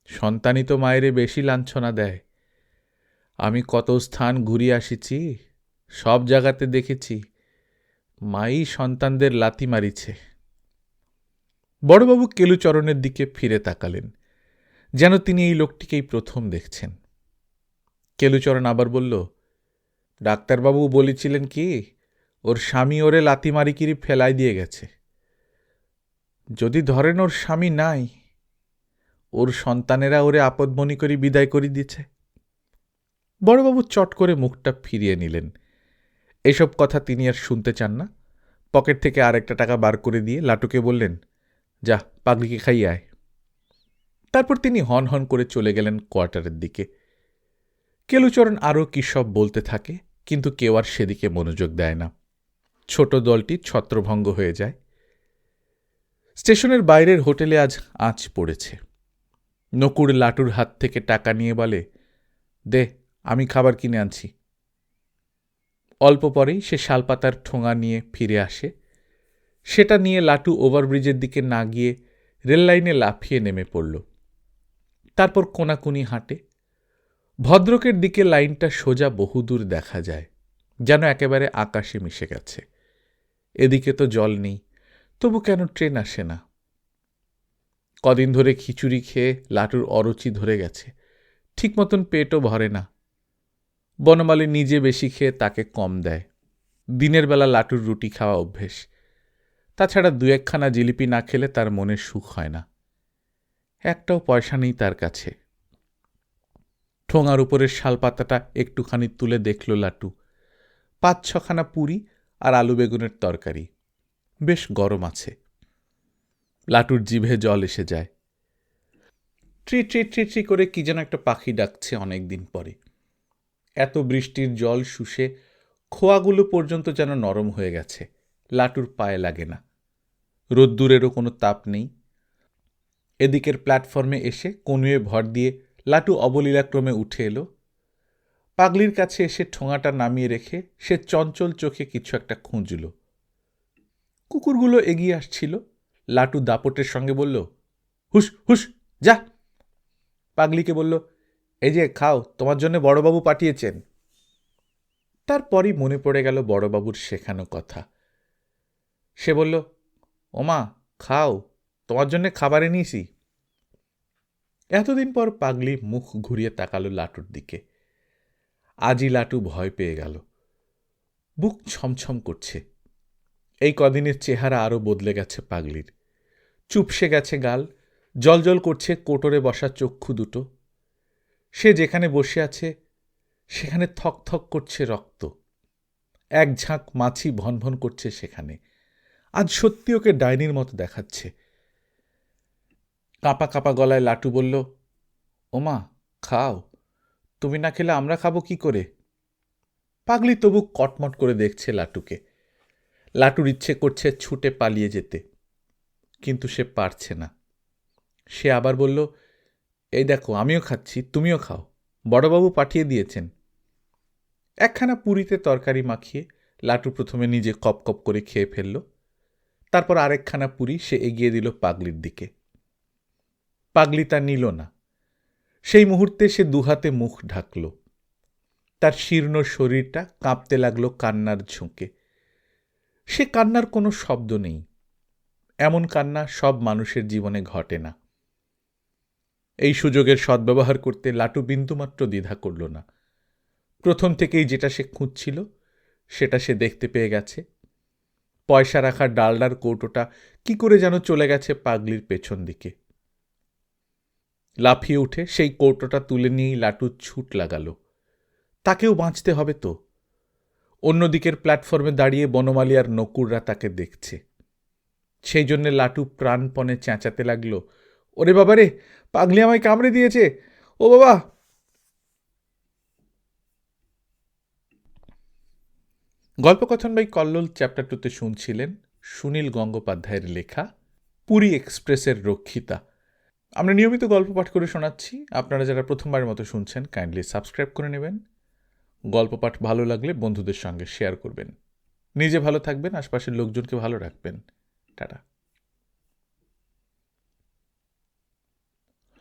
সন্তানই তো মায়েরে বেশি লাঞ্ছনা দেয়, আমি কত স্থান ঘুরিয়ে আসিছি, সব জায়গাতে দেখেছি মাই সন্তানদের লাথি মারিছে। বড়বাবু কেলুচরণের দিকে ফিরে তাকালেন, যেন তিনি এই লোকটিকেই প্রথম দেখছেন। কেলুচরণ আবার বলল, ডাক্তারবাবু বলেছিলেন কি, ওর স্বামী ওরে লাথি মারিকিরি ফেলাই দিয়ে গেছে। যদি ধরেন ওর স্বামী নাই, ওর সন্তানেরা ওরে আপদমনি করি বিদায় করি দিছে। বড়বাবু চট করে মুখটা ফিরিয়ে নিলেন। এসব কথা তিনি আর শুনতে চান না। পকেট থেকে আরেকটা টাকা বার করে দিয়ে লাটুকে বললেন, যা পাগলিকে খাইয়ে আয়। তারপর তিনি হন হন করে চলে গেলেন কোয়ার্টারের দিকে। কেলুচরণ আরও কী সব বলতে থাকে, কিন্তু কেউ আর সেদিকে মনোযোগ দেয় না। ছোট দলটি ছত্রভঙ্গ হয়ে যায়। স্টেশনের বাইরের হোটেলে আজ আঁচ পড়েছে। নকুর লাটুর হাত থেকে টাকা নিয়ে বলে, দে, আমি খাবার কিনে আনছি। অল্প পরেই সে শালপাতার ঠোঙা নিয়ে ফিরে আসে। সেটা নিয়ে লাটু ওভারব্রিজের দিকে না গিয়ে রেললাইনে লাফিয়ে নেমে পড়ল। তারপর কোনাকুনি হাঁটে। ভদ্রকের দিকে লাইনটা সোজা বহুদূর দেখা যায়, যেন একেবারে আকাশে মিশে গেছে। এদিকে তো জল নেই, তবু কেন ট্রেন আসে না? কদিন ধরে খিচুড়ি খেয়ে লাটুর অরুচি ধরে গেছে, ঠিক মতন পেটও ভরে না। বনমালী নিজে বেশি খেয়ে তাকে কম দেয়। দিনের বেলা লাটুর রুটি খাওয়া অভ্যেস। তাছাড়া দু একখানা জিলিপি না খেলে তার মনে সুখ হয় না। একটাও পয়সা নেই তার কাছে। ঠোঙার উপরের শালপাতাটা একটুখানি তুলে দেখল লাটু। ৫-৬খানা পুরি আর আলু বেগুনের তরকারি, বেশ গরম আছে। লাটুর জিভে জল এসে যায়। ট্রি ট্রি ট্রি ট্রি করে কি যেন একটা পাখি ডাকছে অনেক দিন পরে। এত বৃষ্টির জল শুষে খোয়াগুলো পর্যন্ত যেন নরম হয়ে গেছে। লাটুর পায়ে লাগে না। রোদ্দুরেরও কোনো তাপ নেই। এদিকের প্ল্যাটফর্মে এসে কনুয়ে ভর দিয়ে লাটু অবলীলাক্রমে উঠে এলো। পাগলির কাছে এসে ঠোঙাটা নামিয়ে রেখে সে চঞ্চল চোখে কিছু একটা খুঁজল। কুকুরগুলো এগিয়ে আসছিল। লাটু দাপটের সঙ্গে বলল, হুস হুস, যা। পাগলিকে বলল, এই যে খাও, তোমার জন্য বড়বাবু পাঠিয়েছেন। তারপরই মনে পড়ে গেল বড়বাবুর শেখানো কথা। সে বলল, ওমা খাও, তোমার জন্য খাবার এনেছি। এতদিন পর পাগলি মুখ ঘুরিয়ে তাকালো লাটুর দিকে। আজই লাটু ভয় পেয়ে গেল। বুক ছমছম করছে। এই কদিনের চেহারা আরও বদলে গেছে পাগলির। চুপসে গেছে গাল, জলজল করছে কোটরে বসা চক্ষু দুটো। সে যেখানে বসে আছে সেখানে থক থক করছে রক্ত। এক ঝাঁক মাছি ভনভন করছে সেখানে। আজ সত্যি ওকে ডাইনির মতো দেখাচ্ছে। কাঁপা কাঁপা গলায় লাটু বলল, ওমা খাও, তুমি না খেলে আমরা খাবো কি করে? পাগলি তবু কটমট করে দেখছে লাটুকে। লাটুর ইচ্ছে করছে ছুটে পালিয়ে যেতে, কিন্তু সে পারছে না। সে আবার বলল, এই দেখো আমিও খাচ্ছি, তুমিও খাও, বড়বাবু পাঠিয়ে দিয়েছেন। একখানা পুরিতে তরকারি মাখিয়ে লাটু প্রথমে নিজে কপ কপ করে খেয়ে ফেলল। তারপর আরেকখানা পুরি সে এগিয়ে দিল পাগলির দিকে। পাগলি তা নিল না। সেই মুহূর্তে সে দুহাতে মুখ ঢাকল। তার শীর্ণ শরীরটা কাঁপতে লাগলো কান্নার ঝুঁকে। সে কান্নার কোনো শব্দ নেই। এমন কান্না সব মানুষের জীবনে ঘটে না। এই সুযোগের সদ্ব্যবহার করতে লাটু বিন্দুমাত্র দ্বিধা করল না। প্রথম থেকেই যেটা সে খুঁজছিল সেটা সে দেখতে পেয়ে গেছে। পয়সা রাখার ডালডার কৌটোটা কি করে যেন চলে গেছে পাগলির পেছন দিকে। লাফিয়ে উঠে সেই কৌটোটা তুলে নিয়েই লাটু ছুট লাগাল। তাকেও বাঁচতে হবে তো। অন্যদিকের প্ল্যাটফর্মে দাঁড়িয়ে বনমালী আর নকুররা তাকে দেখছে। সেই জন্য লাটু প্রাণপণে চেঁচাতে লাগলো, ওরে বাবা রে, পাগলি আমায় কামড়ে দিয়েছে, ও বাবা। গল্পকথন বাই কল্লোল চ্যাপ্টার 2তে শুনছিলেন সুনীল গঙ্গোপাধ্যায়ের লেখা পুরী এক্সপ্রেসের রক্ষিতা। আমরা নিয়মিত গল্প পাঠ করে শোনাচ্ছি। আপনারা যারা প্রথমবারের মতো শুনছেন কাইন্ডলি সাবস্ক্রাইব করে নেবেন। গল্প পাঠ ভালো লাগলে বন্ধুদের সঙ্গে শেয়ার করবেন। নিজে ভালো থাকবেন, আশপাশের লোকজনকে ভালো রাখবেন। টাটা।